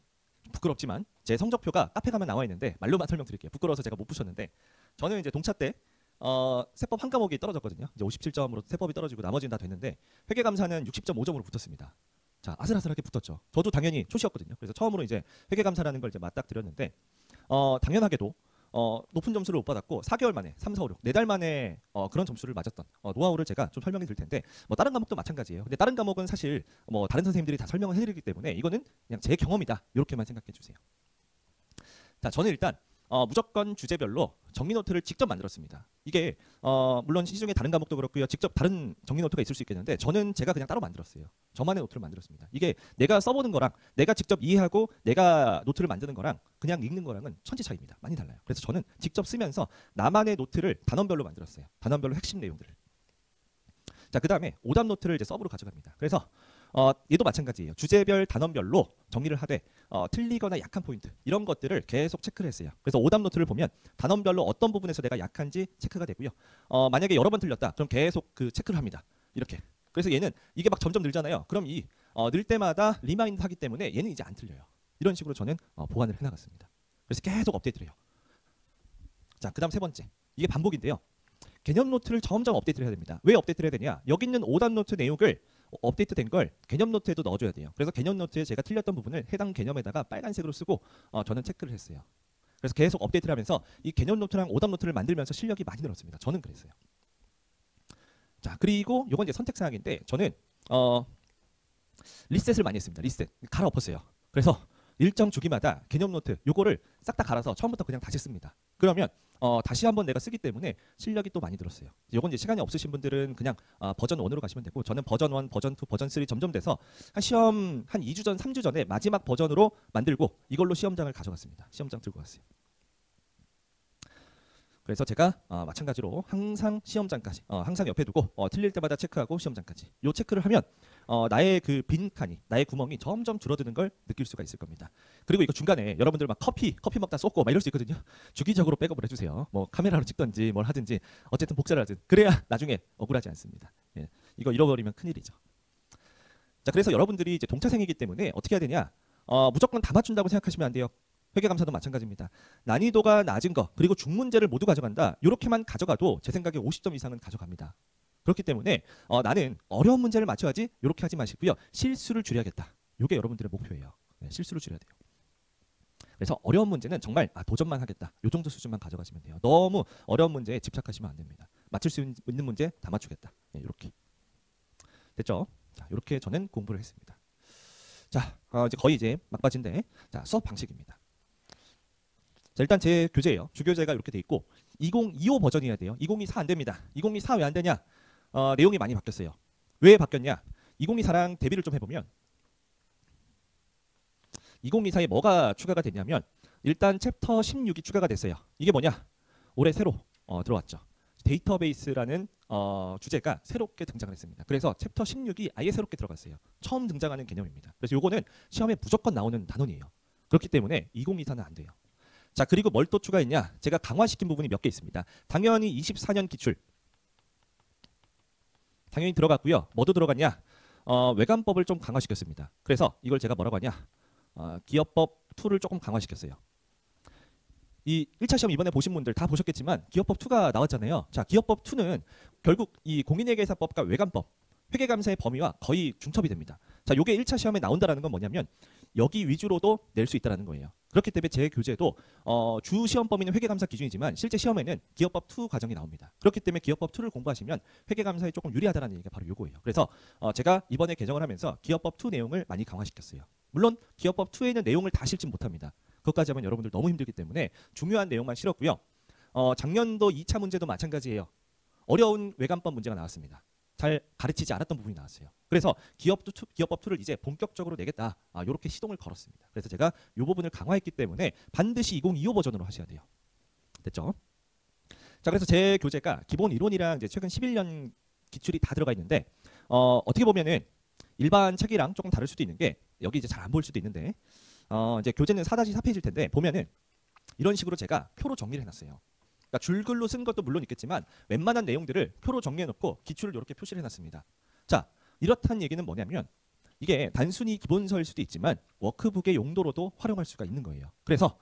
부끄럽지만 제 성적표가 카페 가면 나와 있는데 말로만 설명드릴게요. 부끄러워서 제가 못 붙였는데 저는 이제 동차 때 세법 한 과목이 떨어졌거든요. 이제 57점으로 세법이 떨어지고 나머지는 다 됐는데 회계감사는 60.5점으로 붙었습니다. 자, 아슬아슬하게 붙었죠. 저도 당연히 초시였거든요. 그래서 처음으로 이제 회계감사라는 걸 이제 맞닥뜨렸는데 당연하게도 높은 점수를 못 받았고 4개월 만에 3, 4, 5, 6, 4달 만에 그런 점수를 맞았던 노하우를 제가 좀 설명해 드릴 텐데 뭐 다른 과목도 마찬가지예요. 근데 다른 과목은 사실 뭐 다른 선생님들이 다 설명을 해드리기 때문에 이거는 그냥 제 경험이다 이렇게만 생각해 주세요. 자, 저는 일단 무조건 주제별로 정리 노트를 직접 만들었습니다. 이게 물론 시중에 다른 과목도 그렇고요. 직접 다른 정리 노트가 있을 수 있겠는데 저는 제가 그냥 따로 만들었어요. 저만의 노트를 만들었습니다. 이게 내가 써보는 거랑 내가 직접 이해하고 내가 노트를 만드는 거랑 그냥 읽는 거랑은 천지 차이입니다. 많이 달라요. 그래서 저는 직접 쓰면서 나만의 노트를 단원별로 만들었어요. 단원별로 핵심 내용들을. 자, 그 다음에 오답 노트를 이제 서브로 가져갑니다. 그래서 얘도 마찬가지예요. 주제별 단원별로 정리를 하되 틀리거나 약한 포인트 이런 것들을 계속 체크를 했어요. 그래서 오답 노트를 보면 단원별로 어떤 부분에서 내가 약한지 체크가 되고요. 만약에 여러 번 틀렸다 그럼 계속 그 체크를 합니다. 이렇게. 그래서 얘는 이게 막 점점 늘잖아요. 그럼 이 늘 때마다 리마인드 하기 때문에 얘는 이제 안 틀려요. 이런 식으로 저는 보완을 해나갔습니다. 그래서 계속 업데이트를 해요. 자, 그 다음 세 번째. 이게 반복인데요. 개념 노트를 점점 업데이트를 해야 됩니다. 왜 업데이트를 해야 되냐? 여기 있는 오답 노트 내용을 업데이트된 걸 개념 노트에도 넣어줘야 돼요. 그래서 개념 노트에 제가 틀렸던 부분을 해당 개념에다가 빨간색으로 쓰고 저는 체크를 했어요. 그래서 계속 업데이트를 하면서 이 개념 노트랑 오답 노트를 만들면서 실력이 많이 늘었습니다. 저는 그랬어요. 자, 그리고 이건 이제 선택 사항인데 저는 리셋을 많이 했습니다. 리셋 갈아엎었어요. 그래서 일정 주기마다 개념 노트 요거를 싹 다 갈아서 처음부터 그냥 다시 씁니다. 그러면 다시 한번 내가 쓰기 때문에 실력이 또 많이 늘었어요. 요건 이제 시간이 없으신 분들은 그냥 버전 1으로 가시면 되고 저는 버전 1, 버전 2, 버전 3 점점 돼서 한 시험 한 2주 전, 3주 전에 마지막 버전으로 만들고 이걸로 시험장을 가져갔습니다. 시험장 들고 갔어요. 그래서 제가 마찬가지로 항상 시험장까지 항상 옆에 두고 틀릴 때마다 체크하고 시험장까지 요 체크를 하면 나의 그 빈 칸이 나의 구멍이 점점 줄어드는 걸 느낄 수가 있을 겁니다. 그리고 이거 중간에 여러분들 막 커피 먹다 쏟고 막 이럴 수 있거든요. 주기적으로 백업을 해주세요. 뭐 카메라로 찍든지 뭘 하든지 어쨌든 복사를 하든 그래야 나중에 억울하지 않습니다. 예, 이거 잃어버리면 큰일이죠. 자, 그래서 여러분들이 이제 동차생이기 때문에 어떻게 해야 되냐? 무조건 다 맞춘다고 생각하시면 안 돼요. 회계감사도 마찬가지입니다. 난이도가 낮은 거 그리고 중문제를 모두 가져간다. 이렇게만 가져가도 제 생각에 50점 이상은 가져갑니다. 그렇기 때문에 나는 어려운 문제를 맞춰야지 이렇게 하지 마시고요. 실수를 줄여야겠다. 이게 여러분들의 목표예요. 네, 실수를 줄여야 돼요. 그래서 어려운 문제는 정말 도전만 하겠다. 이 정도 수준만 가져가시면 돼요. 너무 어려운 문제에 집착하시면 안 됩니다. 맞출 수 있는 문제 다 맞추겠다. 네, 이렇게. 됐죠? 자, 이렇게 저는 공부를 했습니다. 자, 이제 거의 이제 막바지인데 자, 수업 방식입니다. 자, 일단 제 교재예요. 주교재가 이렇게 돼 있고 2025 버전이어야 돼요. 2024 안 됩니다. 2024 왜 안 되냐? 내용이 많이 바뀌었어요. 왜 바뀌었냐? 2024랑 대비를 좀 해보면 2024에 뭐가 추가가 됐냐면 일단 챕터 16이 추가가 됐어요. 이게 뭐냐? 올해 새로 들어왔죠. 데이터베이스라는 주제가 새롭게 등장을 했습니다. 그래서 챕터 16이 아예 새롭게 들어갔어요. 처음 등장하는 개념입니다. 그래서 요거는 시험에 무조건 나오는 단원이에요. 그렇기 때문에 2024는 안 돼요. 자, 그리고 뭘 또 추가했냐? 제가 강화시킨 부분이 몇 개 있습니다. 당연히 24년 기출 당연히 들어갔고요. 뭐도 들어갔냐? 외관법을 좀 강화시켰습니다. 그래서 이걸 제가 뭐라고 하냐? 기업법 2를 조금 강화시켰어요. 이 1차 시험 이번에 보신 분들 다 보셨겠지만 기업법 2가 나왔잖아요. 자, 기업법 2는 결국 이 공인회계사법과 외관법, 회계감사의 범위와 거의 중첩이 됩니다. 자, 요게 1차 시험에 나온다라는 건 뭐냐면 여기 위주로도 낼 수 있다라는 거예요. 그렇기 때문에 제 교재도 주 시험 범위는 회계감사 기준이지만 실제 시험에는 기업법 2 과정이 나옵니다. 그렇기 때문에 기업법 2를 공부하시면 회계감사에 조금 유리하다는 얘기가 바로 요거예요. 그래서 제가 이번에 개정을 하면서 기업법 2 내용을 많이 강화시켰어요. 물론 기업법 2에 있는 내용을 다 실진 못합니다. 그것까지 하면 여러분들 너무 힘들기 때문에 중요한 내용만 실었고요. 작년도 2차 문제도 마찬가지예요. 어려운 외관법 문제가 나왔습니다. 잘 가르치지 않았던 부분이 나왔어요. 그래서 기업법 2를 이제 본격적으로 내겠다. 이렇게 시동을 걸었습니다. 그래서 제가 이 부분을 강화했기 때문에 반드시 2025 버전으로 하셔야 돼요. 됐죠? 자, 그래서 제 교재가 기본 이론이랑 이제 최근 11년 기출이 다 들어가 있는데 어떻게 보면은 일반 책이랑 조금 다를 수도 있는 게 여기 이제 잘 안 보일 수도 있는데 이제 교재는 4-4페이지일 텐데 보면은 이런 식으로 제가 표로 정리를 해놨어요. 그러니까 줄글로 쓴 것도 물론 있겠지만 웬만한 내용들을 표로 정리해놓고 기출을 이렇게 표시를 해놨습니다. 자, 이렇다는 얘기는 뭐냐면 이게 단순히 기본서일 수도 있지만 워크북의 용도로도 활용할 수가 있는 거예요. 그래서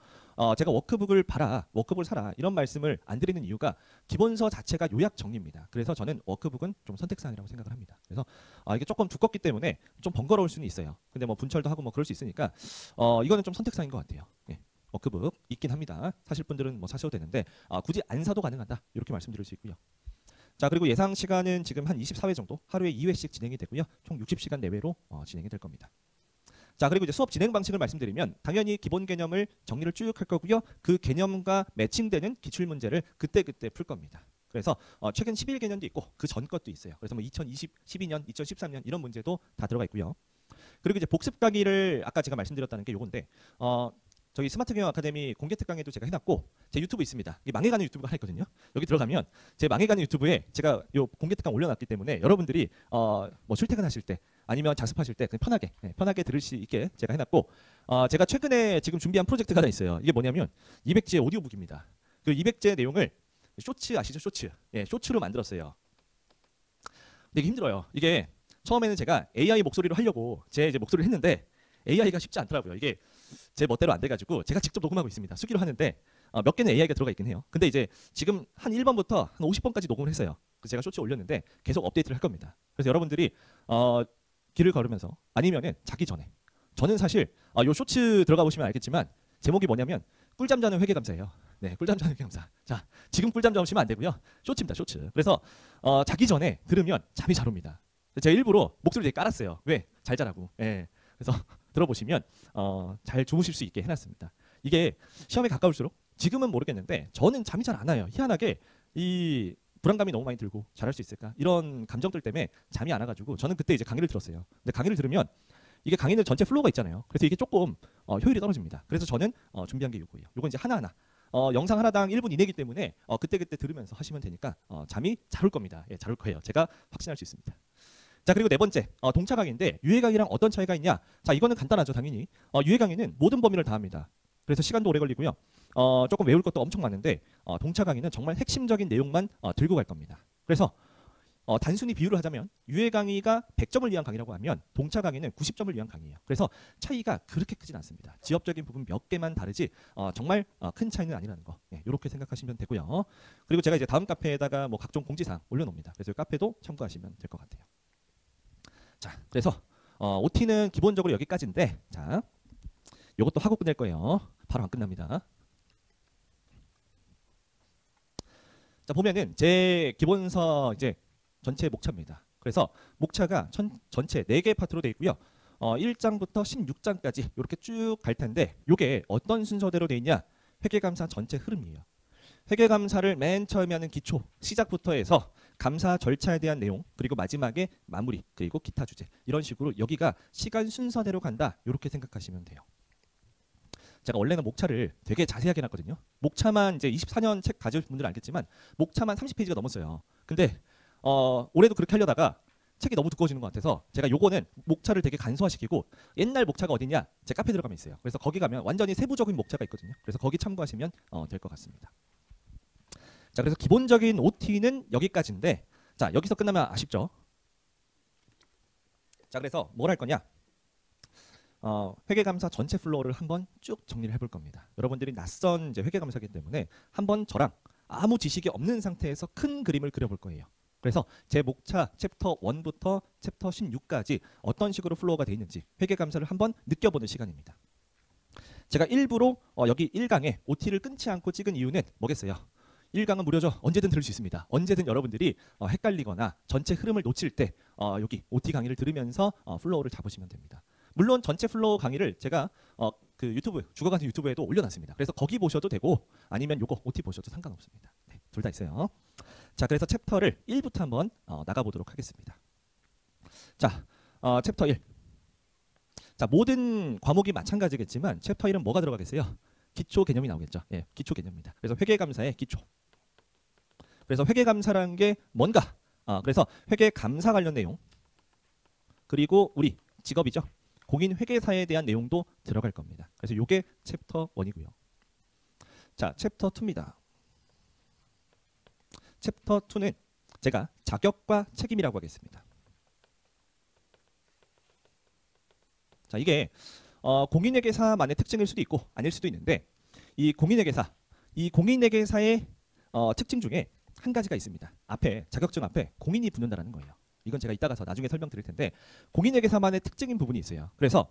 제가 워크북을 봐라, 워크북을 사라 이런 말씀을 안 드리는 이유가 기본서 자체가 요약 정리입니다. 그래서 저는 워크북은 좀 선택사항이라고 생각을 합니다. 그래서 이게 조금 두껍기 때문에 좀 번거로울 수는 있어요. 근데 뭐 분철도 하고 뭐 그럴 수 있으니까 이거는 좀 선택사항인 것 같아요. 예. 워크북 있긴 합니다. 사실 분들은 뭐 사셔도 되는데 굳이 안 사도 가능하다 이렇게 말씀드릴 수 있고요. 자, 그리고 예상 시간은 지금 한 24회 정도 하루에 2회씩 진행이 되고요. 총 60시간 내외로 진행이 될 겁니다. 자, 그리고 이제 수업 진행 방식을 말씀드리면 당연히 기본 개념을 정리를 쭉 할 거고요. 그 개념과 매칭되는 기출 문제를 그때그때 풀 겁니다. 그래서 최근 11 개념도 있고 그 전 것도 있어요. 그래서 뭐 2012년, 2013년 이런 문제도 다 들어가 있고요. 그리고 이제 복습 강의를 아까 제가 말씀드렸다는 게 요건데 저희 스마트 경영 아카데미 공개 특강에도 제가 해놨고 제 유튜브 있습니다. 이 망해가는 유튜브가 하나 있거든요. 여기 들어가면 제 망해가는 유튜브에 제가 요 공개 특강 올려놨기 때문에 여러분들이 뭐 출퇴근하실 때 아니면 자습하실 때 그냥 편하게 들을 수 있게 제가 해놨고 제가 최근에 지금 준비한 프로젝트가 하나 있어요. 이게 뭐냐면 200제 오디오북입니다. 그 200제 내용을 쇼츠 아시죠? 쇼츠. 예, 쇼츠로 만들었어요. 근데 이게 힘들어요. 이게 처음에는 제가 AI 목소리로 하려고 제 이제 목소리를 했는데 AI가 쉽지 않더라고요. 이게 제 멋대로 안 돼가지고 제가 직접 녹음하고 있습니다. 수기로 하는데 몇 개는 AI가 들어가 있긴 해요. 근데 이제 지금 한 1번부터 한 50번까지 녹음을 했어요. 그래서 제가 쇼츠 올렸는데 계속 업데이트를 할 겁니다. 그래서 여러분들이 길을 걸으면서 아니면은 자기 전에 저는 사실 요 쇼츠 들어가 보시면 알겠지만 제목이 뭐냐면 꿀잠 자는 회계감사예요. 네, 꿀잠 자는 회계감사. 자, 지금 꿀잠 자시면 안 되고요. 쇼츠입니다, 쇼츠. 그래서 자기 전에 들으면 잠이 잘 옵니다. 제가 일부러 목소리 되게 깔았어요. 왜? 잘 자라고. 예. 그래서 들어보시면 잘 주무실 수 있게 해놨습니다. 이게 시험에 가까울수록 지금은 모르겠는데 저는 잠이 잘 안 와요. 희한하게 이 불안감이 너무 많이 들고 잘할 수 있을까? 이런 감정들 때문에 잠이 안 와가지고 저는 그때 이제 강의를 들었어요. 근데 강의를 들으면 이게 강의는 전체 플로우가 있잖아요. 그래서 이게 조금 효율이 떨어집니다. 그래서 저는 준비한 게 요거예요. 요건 이제 하나하나 영상 하나당 1분 이내이기 때문에 그때그때 들으면서 하시면 되니까 잠이 잘 올 겁니다. 예, 잘 올 거예요. 제가 확신할 수 있습니다. 자, 그리고 네 번째 동차 강의인데 유해 강의랑 어떤 차이가 있냐? 자, 이거는 간단하죠, 당연히. 유해 강의는 모든 범위를 다 합니다. 그래서 시간도 오래 걸리고요. 조금 외울 것도 엄청 많은데 동차 강의는 정말 핵심적인 내용만 들고 갈 겁니다. 그래서 단순히 비유를 하자면 유해 강의가 100점을 위한 강의라고 하면 동차 강의는 90점을 위한 강의예요. 그래서 차이가 그렇게 크진 않습니다. 지역적인 부분 몇 개만 다르지 정말 큰 차이는 아니라는 거. 이렇게 생각하시면 되고요. 그리고 제가 이제 다음 카페에다가 뭐 각종 공지사항 올려놓습니다. 그래서 이 카페도 참고하시면 될 것 같아요. 자, 그래서 OT는 기본적으로 여기까지인데 자, 이것도 하고 끝낼 거예요. 바로 안 끝납니다. 자, 보면은 제 기본서 이제 전체 목차입니다. 그래서 목차가 전체 4개 파트로 되어 있고요. 1장부터 16장까지 이렇게 쭉 갈 텐데 이게 어떤 순서대로 되어 있냐? 회계감사 전체 흐름이에요. 회계감사를 맨 처음에 하는 기초, 시작부터 해서 감사 절차에 대한 내용, 그리고 마지막에 마무리, 그리고 기타 주제 이런 식으로 여기가 시간 순서대로 간다 이렇게 생각하시면 돼요. 제가 원래는 목차를 되게 자세하게 해놨거든요. 목차만 이제 24년 책 가져오신 분들은 알겠지만 목차만 30페이지가 넘었어요. 근데 올해도 그렇게 하려다가 책이 너무 두꺼워지는 것 같아서 제가 요거는 목차를 되게 간소화시키고 옛날 목차가 어디냐? 제 카페 들어가면 있어요. 그래서 거기 가면 완전히 세부적인 목차가 있거든요. 그래서 거기 참고하시면 될 것 같습니다. 자, 그래서 기본적인 OT는 여기까지인데 자, 여기서 끝나면 아쉽죠? 자, 그래서 뭘 할 거냐? 회계감사 전체 플로우를 한번 쭉 정리를 해볼 겁니다. 여러분들이 낯선 이제 회계감사이기 때문에 한번 저랑 아무 지식이 없는 상태에서 큰 그림을 그려볼 거예요. 그래서 제 목차 챕터 1부터 챕터 16까지 어떤 식으로 플로우가 되어 있는지 회계감사를 한번 느껴보는 시간입니다. 제가 일부러 여기 1강에 OT를 끊지 않고 찍은 이유는 뭐겠어요? 1강은 무료죠. 언제든 들을 수 있습니다. 언제든 여러분들이 헷갈리거나 전체 흐름을 놓칠 때 여기 OT 강의를 들으면서 플로우를 잡으시면 됩니다. 물론 전체 플로우 강의를 제가 그 유튜브 죽어가는 유튜브에도 올려놨습니다. 그래서 거기 보셔도 되고 아니면 요거 OT 보셔도 상관없습니다. 네, 둘 다 있어요. 자, 그래서 챕터를 1부터 한번 나가보도록 하겠습니다. 자, 챕터 1. 자, 모든 과목이 마찬가지겠지만 챕터 1은 뭐가 들어가겠어요? 기초 개념이 나오겠죠. 예, 기초 개념입니다. 그래서 회계감사의 기초. 그래서 회계감사라는 게 뭔가? 그래서 회계감사 관련 내용. 그리고 우리 직업이죠. 공인 회계사에 대한 내용도 들어갈 겁니다. 그래서 이게 챕터 1이고요. 자, 챕터 2입니다. 챕터 2는 제가 자격과 책임이라고 하겠습니다. 자, 이게 공인회계사만의 특징일 수도 있고 아닐 수도 있는데 이 공인회계사의 특징 중에 한 가지가 있습니다. 앞에 자격증 앞에 공인이 붙는다라는 거예요. 이건 제가 이따 가서 나중에 설명드릴 텐데 공인회계사만의 특징인 부분이 있어요. 그래서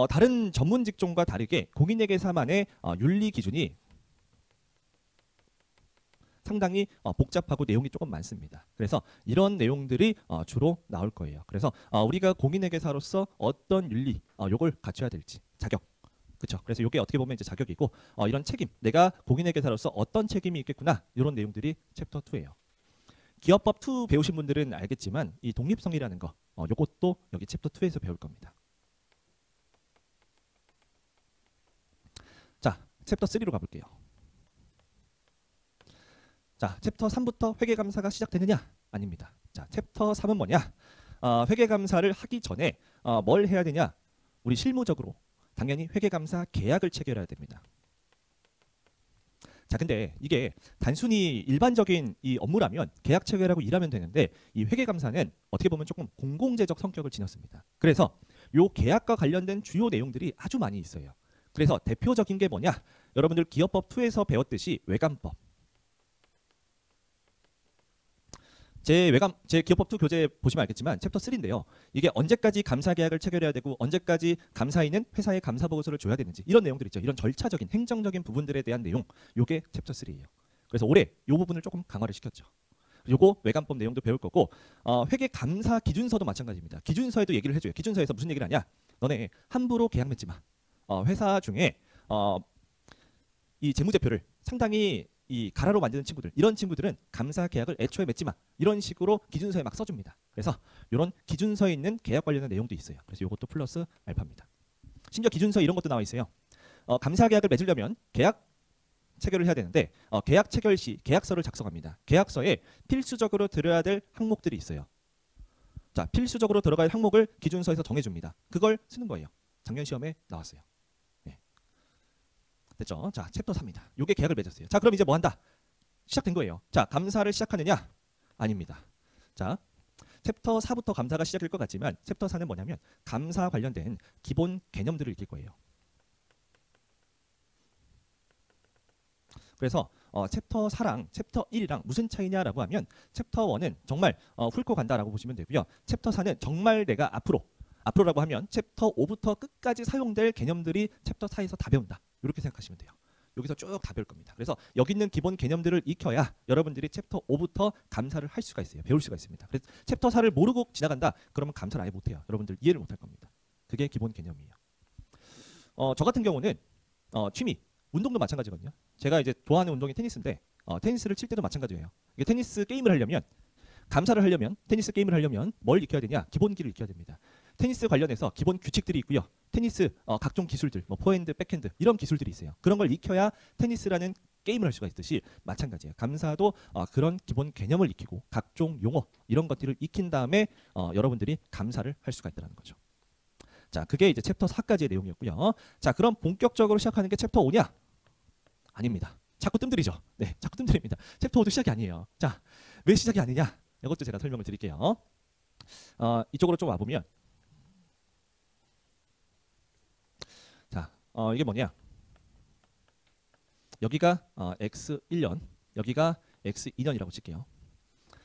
다른 전문 직종과 다르게 공인회계사만의 윤리 기준이 상당히 복잡하고 내용이 조금 많습니다. 그래서 이런 내용들이 주로 나올 거예요. 그래서 우리가 공인회계사로서 어떤 윤리 요걸 갖춰야 될지 자격, 그렇죠? 그래서 이게 어떻게 보면 이제 자격이고 이런 책임, 내가 공인회계사로서 어떤 책임이 있겠구나 이런 내용들이 챕터 2예요. 기업법 2 배우신 분들은 알겠지만 이 독립성이라는 거 요것도 여기 챕터 2에서 배울 겁니다. 자, 챕터 3로 가볼게요. 자, 챕터 3부터 회계감사가 시작되느냐? 아닙니다. 자, 챕터 3은 뭐냐? 회계감사를 하기 전에 뭘 해야 되냐? 우리 실무적으로 당연히 회계감사 계약을 체결해야 됩니다. 자, 근데 이게 단순히 일반적인 이 업무라면 계약 체결하고 일하면 되는데 이 회계감사는 어떻게 보면 조금 공공재적 성격을 지녔습니다. 그래서 요 계약과 관련된 주요 내용들이 아주 많이 있어요. 그래서 대표적인 게 뭐냐? 여러분들 기업법 2에서 배웠듯이 외감법. 제 기업법 2 교재 보시면 알겠지만 챕터 3인데요. 이게 언제까지 감사 계약을 체결해야 되고 언제까지 감사인은 회사에 감사 보고서를 줘야 되는지 이런 내용들 있죠. 이런 절차적인 행정적인 부분들에 대한 내용 요게 챕터 3예요. 그래서 올해 요 부분을 조금 강화를 시켰죠. 요거 외감법 내용도 배울 거고 회계 감사 기준서도 마찬가지입니다. 기준서에도 얘기를 해줘요. 기준서에서 무슨 얘기를 하냐? 너네 함부로 계약 맺지 마. 회사 중에 이 재무제표를 상당히 이 가라로 만드는 친구들, 이런 친구들은 감사 계약을 애초에 맺지 마. 이런 식으로 기준서에 막 써줍니다. 그래서 이런 기준서에 있는 계약 관련된 내용도 있어요. 그래서 이것도 플러스 알파입니다. 심지어 기준서 이런 것도 나와 있어요. 감사 계약을 맺으려면 계약 체결을 해야 되는데 계약 체결 시 계약서를 작성합니다. 계약서에 필수적으로 들어야 될 항목들이 있어요. 자, 필수적으로 들어갈 항목을 기준서에서 정해줍니다. 그걸 쓰는 거예요. 작년 시험에 나왔어요. 됐죠? 자, 챕터 3입니다. 요게 계약을 맺었어요. 자, 그럼 이제 뭐 한다? 시작된 거예요. 자, 감사를 시작하느냐? 아닙니다. 자, 챕터 4부터 감사가 시작일 것 같지만 챕터 4는 뭐냐면 감사 관련된 기본 개념들을 익힐 거예요. 그래서 챕터 4랑 챕터 1이랑 무슨 차이냐라고 하면 챕터 1은 정말 훑고 간다라고 보시면 되고요. 챕터 4는 정말 내가 앞으로라고 하면 챕터 5부터 끝까지 사용될 개념들이 챕터 4에서 다 배운다. 이렇게 생각하시면 돼요. 여기서 쭉 다 배울 겁니다. 그래서 여기 있는 기본 개념들을 익혀야 여러분들이 챕터 5부터 감사를 할 수가 있어요. 배울 수가 있습니다. 그래서 챕터 4를 모르고 지나간다? 그러면 감사를 아예 못해요. 여러분들 이해를 못할 겁니다. 그게 기본 개념이에요. 저 같은 경우는 취미, 운동도 마찬가지거든요. 제가 이제 좋아하는 운동이 테니스인데 테니스를 칠 때도 마찬가지예요. 이게 테니스 게임을 하려면 감사를 하려면 테니스 게임을 하려면 뭘 익혀야 되냐? 기본기를 익혀야 됩니다. 테니스 관련해서 기본 규칙들이 있고요. 테니스 각종 기술들, 뭐 포핸드, 백핸드 이런 기술들이 있어요. 그런 걸 익혀야 테니스라는 게임을 할 수가 있듯이 마찬가지예요. 감사도 그런 기본 개념을 익히고 각종 용어 이런 것들을 익힌 다음에 여러분들이 감사를 할 수가 있다는 거죠. 자, 그게 이제 챕터 4까지의 내용이었고요. 자, 그럼 본격적으로 시작하는 게 챕터 5냐? 아닙니다. 자꾸 뜸들이죠. 네, 자꾸 뜸들입니다. 챕터 5도 시작이 아니에요. 자, 왜 시작이 아니냐? 이것도 제가 설명을 드릴게요. 이쪽으로 좀 와보면 자, 이게 뭐냐? 여기가 X1년, 여기가 X2년이라고 칠게요.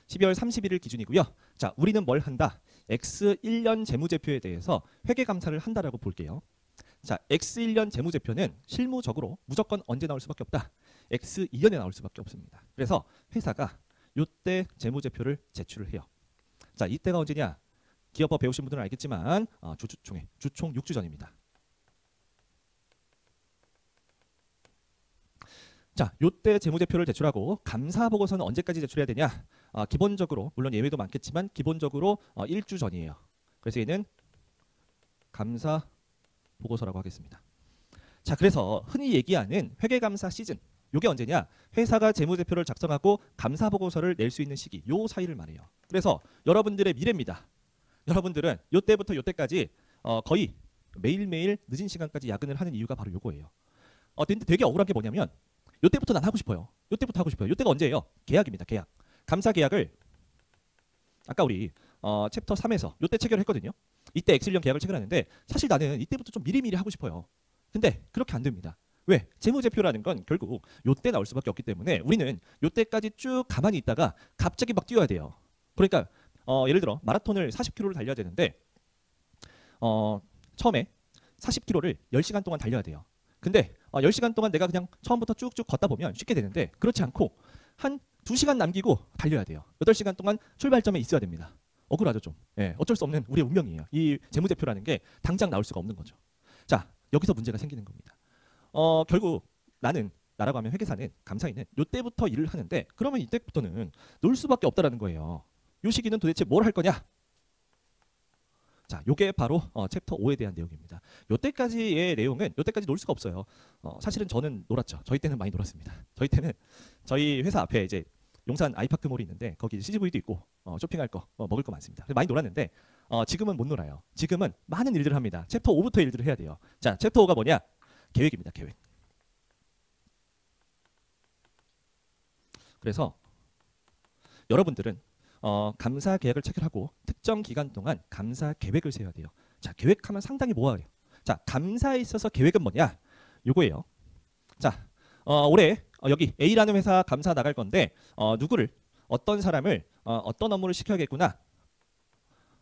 12월 31일 기준이고요. 자, 우리는 뭘 한다? X1년 재무제표에 대해서 회계감사를 한다라고 볼게요. 자, X1년 재무제표는 실무적으로 무조건 언제 나올 수밖에 없다? X2년에 나올 수밖에 없습니다. 그래서 회사가 이때 재무제표를 제출을 해요. 자, 이때가 언제냐? 기업법 배우신 분들은 알겠지만 주총 6주 전입니다. 자, 요때 재무제표를 제출하고 감사 보고서는 언제까지 제출해야 되냐? 기본적으로 물론 예외도 많겠지만 기본적으로 1주 전이에요. 그래서 얘는 감사 보고서라고 하겠습니다. 자, 그래서 흔히 얘기하는 회계감사 시즌 요게 언제냐? 회사가 재무제표를 작성하고 감사 보고서를 낼 수 있는 시기 요 사이를 말해요. 그래서 여러분들의 미래입니다. 여러분들은 요때부터 요때까지 거의 매일매일 늦은 시간까지 야근을 하는 이유가 바로 요거예요. 근데 되게 억울한 게 뭐냐면 요때부터 난 하고 싶어요. 요때부터 하고 싶어요. 요때가 언제예요? 계약입니다. 계약. 감사 계약을 아까 우리 챕터 3에서 요때 체결했거든요. 이때 엑셀형 계약을 체결하는데 사실 나는 이때부터 좀 미리미리 하고 싶어요. 근데 그렇게 안 됩니다. 왜? 재무제표라는 건 결국 요때 나올 수밖에 없기 때문에 우리는 요때까지 쭉 가만히 있다가 갑자기 막 뛰어야 돼요. 그러니까 예를 들어 마라톤을 40km를 달려야 되는데 처음에 40km를 10시간 동안 달려야 돼요. 근데 10시간 동안 내가 그냥 처음부터 쭉쭉 걷다 보면 쉽게 되는데 그렇지 않고 한 2시간 남기고 달려야 돼요. 8시간 동안 출발점에 있어야 됩니다. 억울하죠 좀. 예, 어쩔 수 없는 우리의 운명이에요. 이 재무제표라는 게 당장 나올 수가 없는 거죠. 자, 여기서 문제가 생기는 겁니다. 결국 나라고 하면 회계사는 감사인은 요때부터 일을 하는데 그러면 이때부터는 놀 수밖에 없다라는 거예요. 요 시기는 도대체 뭘 할 거냐? 자, 요게 바로 챕터 5에 대한 내용입니다. 요때까지의 내용은 요때까지 놀 수가 없어요. 사실은 저는 놀았죠. 저희 때는 많이 놀았습니다. 저희 때는 저희 회사 앞에 이제 용산 아이파크몰이 있는데 거기 CGV도 있고 쇼핑할 거 먹을 거 많습니다. 많이 놀았는데 지금은 못 놀아요. 지금은 많은 일들을 합니다. 챕터 5부터 일들을 해야 돼요. 자, 챕터 5가 뭐냐? 계획입니다. 계획. 그래서 여러분들은 감사 계약을 체결하고 특정 기간 동안 감사 계획을 세워야 돼요. 자, 계획하면 상당히 모호해요. 자, 감사에 있어서 계획은 뭐냐? 요거예요. 자, 올해 여기 A라는 회사 감사 나갈 건데 누구를 어떤 사람을 어떤 업무를 시켜야겠구나.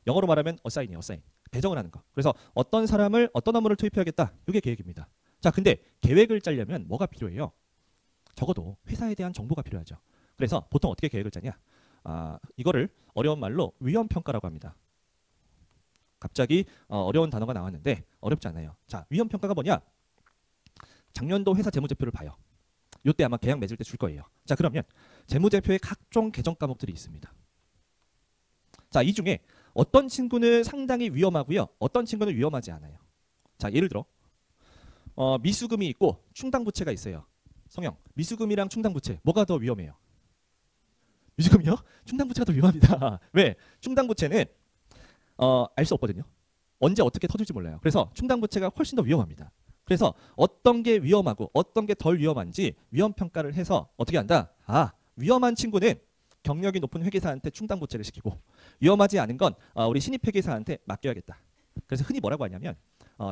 영어로 말하면 어사인이에요. 어사인. 배정을 하는 거. 그래서 어떤 사람을 어떤 업무를 투입해야겠다. 이게 계획입니다. 자, 근데 계획을 짜려면 뭐가 필요해요? 적어도 회사에 대한 정보가 필요하죠. 그래서 보통 어떻게 계획을 짜냐? 이거를 어려운 말로 위험평가라고 합니다. 갑자기 어려운 단어가 나왔는데 어렵지 않아요. 자, 위험평가가 뭐냐? 작년도 회사 재무제표를 봐요. 이때 아마 계약 맺을 때 줄 거예요. 자, 그러면 재무제표에 각종 개정 과목들이 있습니다. 자, 이 중에 어떤 친구는 상당히 위험하고요. 어떤 친구는 위험하지 않아요. 자, 예를 들어 미수금이 있고 충당부채가 있어요. 성형, 미수금이랑 충당부채 뭐가 더 위험해요? 미수금이요? 충당부채가 더 위험합니다. 왜? 충당부채는 알 수 없거든요. 언제 어떻게 터질지 몰라요. 그래서 충당부채가 훨씬 더 위험합니다. 그래서 어떤 게 위험하고 어떤 게 덜 위험한지 위험평가를 해서 어떻게 한다? 위험한 친구는 경력이 높은 회계사한테 충당부채를 시키고 위험하지 않은 건 우리 신입회계사한테 맡겨야겠다. 그래서 흔히 뭐라고 하냐면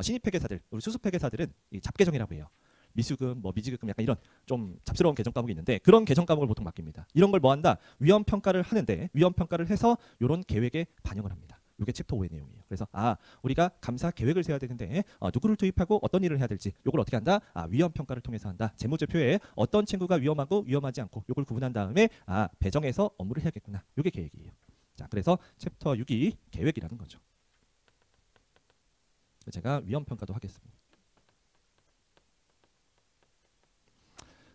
신입회계사들, 우리 수습회계사들은 이 잡계정이라고 해요. 미수금, 미지금 약간 이런 좀 잡스러운 계정 과목이 있는데 그런 계정 과목을 보통 맡깁니다. 이런 걸 뭐 한다? 위험 평가를 하는데 위험 평가를 해서 이런 계획에 반영을 합니다. 이게 챕터 5의 내용이에요. 그래서 우리가 감사 계획을 세워야 되는데 누구를 투입하고 어떤 일을 해야 될지 이걸 어떻게 한다? 위험 평가를 통해서 한다. 재무제표에 어떤 친구가 위험하고 위험하지 않고 이걸 구분한 다음에 배정해서 업무를 해야겠구나. 이게 계획이에요. 자, 그래서 챕터 6이 계획이라는 거죠. 제가 위험 평가도 하겠습니다.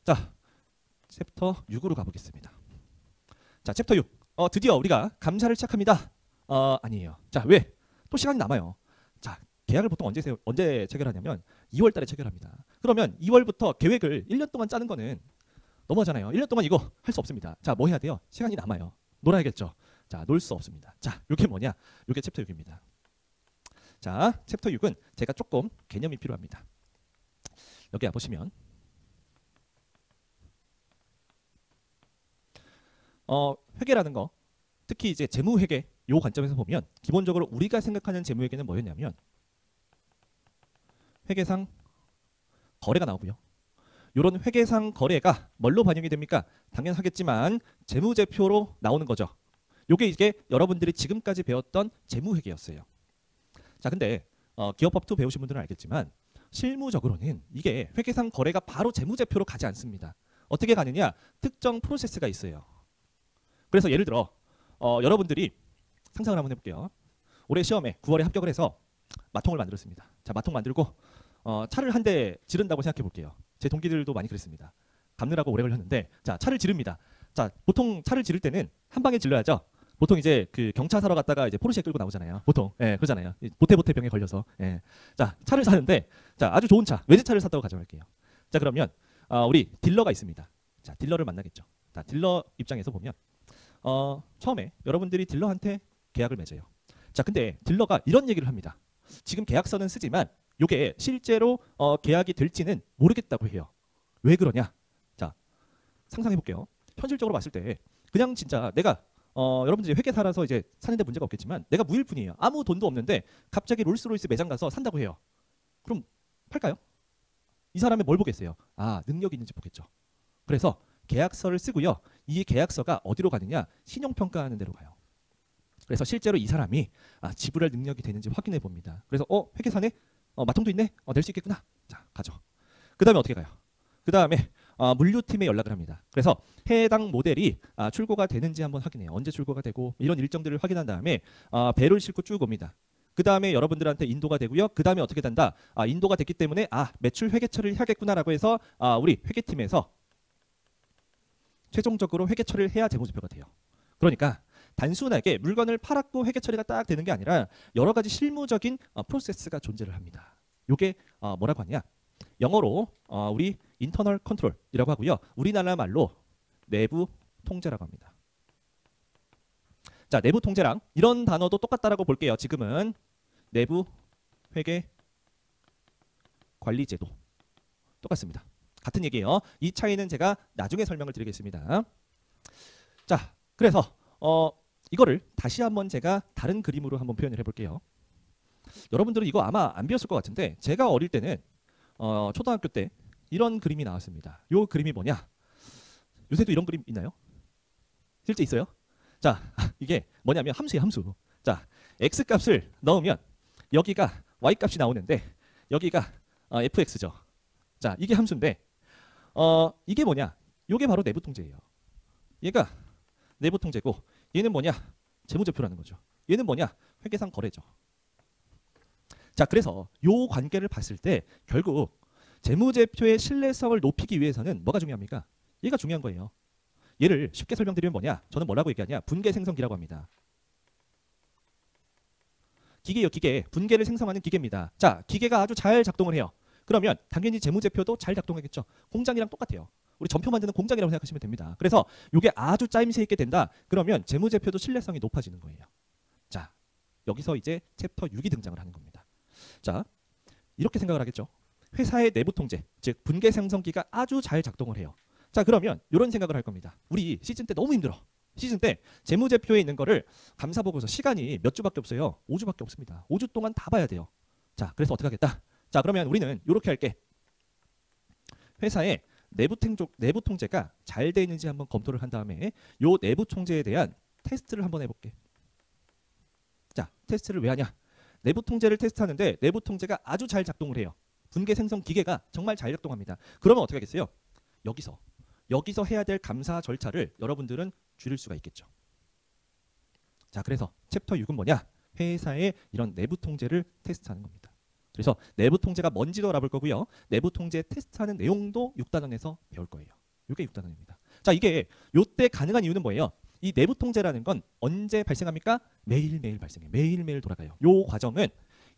자, 챕터 6으로 가보겠습니다. 자, 챕터 6. 드디어 우리가 감사를 시작합니다. 아니에요. 자, 왜? 또 시간이 남아요. 자, 계약을 보통 언제 체결하냐면 2월 달에 체결합니다. 그러면 2월부터 계획을 1년 동안 짜는 거는 너무하잖아요. 1년 동안 이거 할 수 없습니다. 자, 뭐 해야 돼요? 시간이 남아요. 놀아야겠죠. 자, 놀 수 없습니다. 자, 이게 뭐냐? 이게 챕터 6입니다. 자, 챕터 6은 제가 조금 개념이 필요합니다. 여기 보시면 회계라는 거, 특히 이제 재무회계 요 관점에서 보면 기본적으로 우리가 생각하는 재무회계는 뭐였냐면 회계상 거래가 나오고요. 이런 회계상 거래가 뭘로 반영이 됩니까? 당연하겠지만 재무제표로 나오는 거죠. 요게 이게 여러분들이 지금까지 배웠던 재무회계였어요. 자, 근데 기업법도 배우신 분들은 알겠지만 실무적으로는 이게 회계상 거래가 바로 재무제표로 가지 않습니다. 어떻게 가느냐? 특정 프로세스가 있어요. 그래서 예를 들어 여러분들이 상상을 한번 해볼게요. 올해 시험에 9월에 합격을 해서 마통을 만들었습니다. 자, 마통 만들고 차를 한 대 지른다고 생각해 볼게요. 제 동기들도 많이 그랬습니다. 갚느라고 오래 걸렸는데 자, 차를 지릅니다. 자, 보통 차를 지를 때는 한 방에 질러야죠. 보통 이제 그 경차 사러 갔다가 이제 포르쉐 끌고 나오잖아요. 보통 그러잖아요. 보태보태병에 걸려서. 자, 차를 사는데 자, 아주 좋은 차, 외제차를 샀다고 가정할게요. 자, 그러면 우리 딜러가 있습니다. 자, 딜러를 만나겠죠. 자, 딜러 입장에서 보면 처음에 여러분들이 딜러한테 계약을 맺어요. 자, 근데 딜러가 이런 얘기를 합니다. 지금 계약서는 쓰지만 이게 실제로 계약이 될지는 모르겠다고 해요. 왜 그러냐? 자, 상상해 볼게요. 현실적으로 봤을 때 그냥 진짜 내가 여러분들이 회계사라서 이제 사는데 문제가 없겠지만 내가 무일푼이에요. 아무 돈도 없는데 갑자기 롤스로이스 매장 가서 산다고 해요. 그럼 팔까요? 이 사람이 뭘 보겠어요? 아, 능력이 있는지 보겠죠. 그래서 계약서를 쓰고요. 이 계약서가 어디로 가느냐? 신용평가하는 데로 가요. 그래서 실제로 이 사람이 지불할 능력이 되는지 확인해 봅니다. 그래서 회계사네? 마통도 있네? 낼 수 있겠구나. 자, 가죠. 그 다음에 어떻게 가요? 그 다음에 물류팀에 연락을 합니다. 그래서 해당 모델이 출고가 되는지 한번 확인해요. 언제 출고가 되고 이런 일정들을 확인한 다음에 배를 싣고 쭉 옵니다. 그 다음에 여러분들한테 인도가 되고요. 그 다음에 어떻게 된다? 인도가 됐기 때문에 매출 회계 처리를 해야겠구나라고 해서 우리 회계팀에서 최종적으로 회계 처리를 해야 재무제표가 돼요. 그러니까 단순하게 물건을 팔았고 회계 처리가 딱 되는 게 아니라 여러 가지 실무적인 프로세스가 존재를 합니다. 이게 뭐라고 하냐? 영어로 우리 인터널 컨트롤이라고 하고요. 우리나라 말로 내부 통제라고 합니다. 자, 내부 통제랑 이런 단어도 똑같다라고 볼게요. 지금은 내부 회계 관리 제도 똑같습니다. 같은 얘기예요. 이 차이는 제가 나중에 설명을 드리겠습니다. 자, 그래서 이거를 다시 한번 제가 다른 그림으로 한번 표현을 해볼게요. 여러분들은 이거 아마 안 배웠을 것 같은데 제가 어릴 때는 초등학교 때 이런 그림이 나왔습니다. 이 그림이 뭐냐? 요새도 이런 그림 있나요? 실제 있어요? 자, 이게 뭐냐면 함수예요, 함수. 자, x 값을 넣으면 여기가 y 값이 나오는데 여기가 fx죠. 자, 이게 함수인데 이게 뭐냐? 이게 바로 내부 통제예요. 얘가 내부 통제고 얘는 뭐냐? 재무제표라는 거죠. 얘는 뭐냐? 회계상 거래죠. 자, 그래서 요 관계를 봤을 때 결국 재무제표의 신뢰성을 높이기 위해서는 뭐가 중요합니까? 얘가 중요한 거예요. 얘를 쉽게 설명드리면 뭐냐? 저는 뭐라고 얘기하냐? 분계 생성기라고 합니다. 기계요, 기계. 분계를 생성하는 기계입니다. 자, 기계가 아주 잘 작동을 해요. 그러면 당연히 재무제표도 잘 작동하겠죠. 공장이랑 똑같아요. 우리 전표 만드는 공장이라고 생각하시면 됩니다. 그래서 이게 아주 짜임새 있게 된다. 그러면 재무제표도 신뢰성이 높아지는 거예요. 자, 여기서 이제 챕터 6이 등장을 하는 겁니다. 자, 이렇게 생각을 하겠죠. 회사의 내부 통제, 즉 분계 생성기가 아주 잘 작동을 해요. 자, 그러면 이런 생각을 할 겁니다. 우리 시즌 때 너무 힘들어. 시즌 때 재무제표에 있는 거를 감사보고서 시간이 몇 주밖에 없어요. 5주밖에 없습니다. 5주 동안 다 봐야 돼요. 자, 그래서 어떻게 하겠다? 자, 그러면 우리는 이렇게 할게. 회사의 내부 통제가 잘 돼 있는지 한번 검토를 한 다음에 요 내부 통제에 대한 테스트를 한번 해볼게. 자, 테스트를 왜 하냐? 내부 통제를 테스트하는데 내부 통제가 아주 잘 작동을 해요. 분계 생성 기계가 정말 잘 작동합니다. 그러면 어떻게 하겠어요? 여기서 해야 될 감사 절차를 여러분들은 줄일 수가 있겠죠. 자, 그래서 챕터 6은 뭐냐? 회사의 이런 내부 통제를 테스트하는 겁니다. 그래서 내부 통제가 뭔지도 알아볼 거고요. 내부 통제 테스트하는 내용도 6단원에서 배울 거예요. 이게 6단원입니다. 자, 이게 요때 가능한 이유는 뭐예요? 이 내부 통제라는 건 언제 발생합니까? 매일매일 발생해요. 매일매일 돌아가요. 요 과정은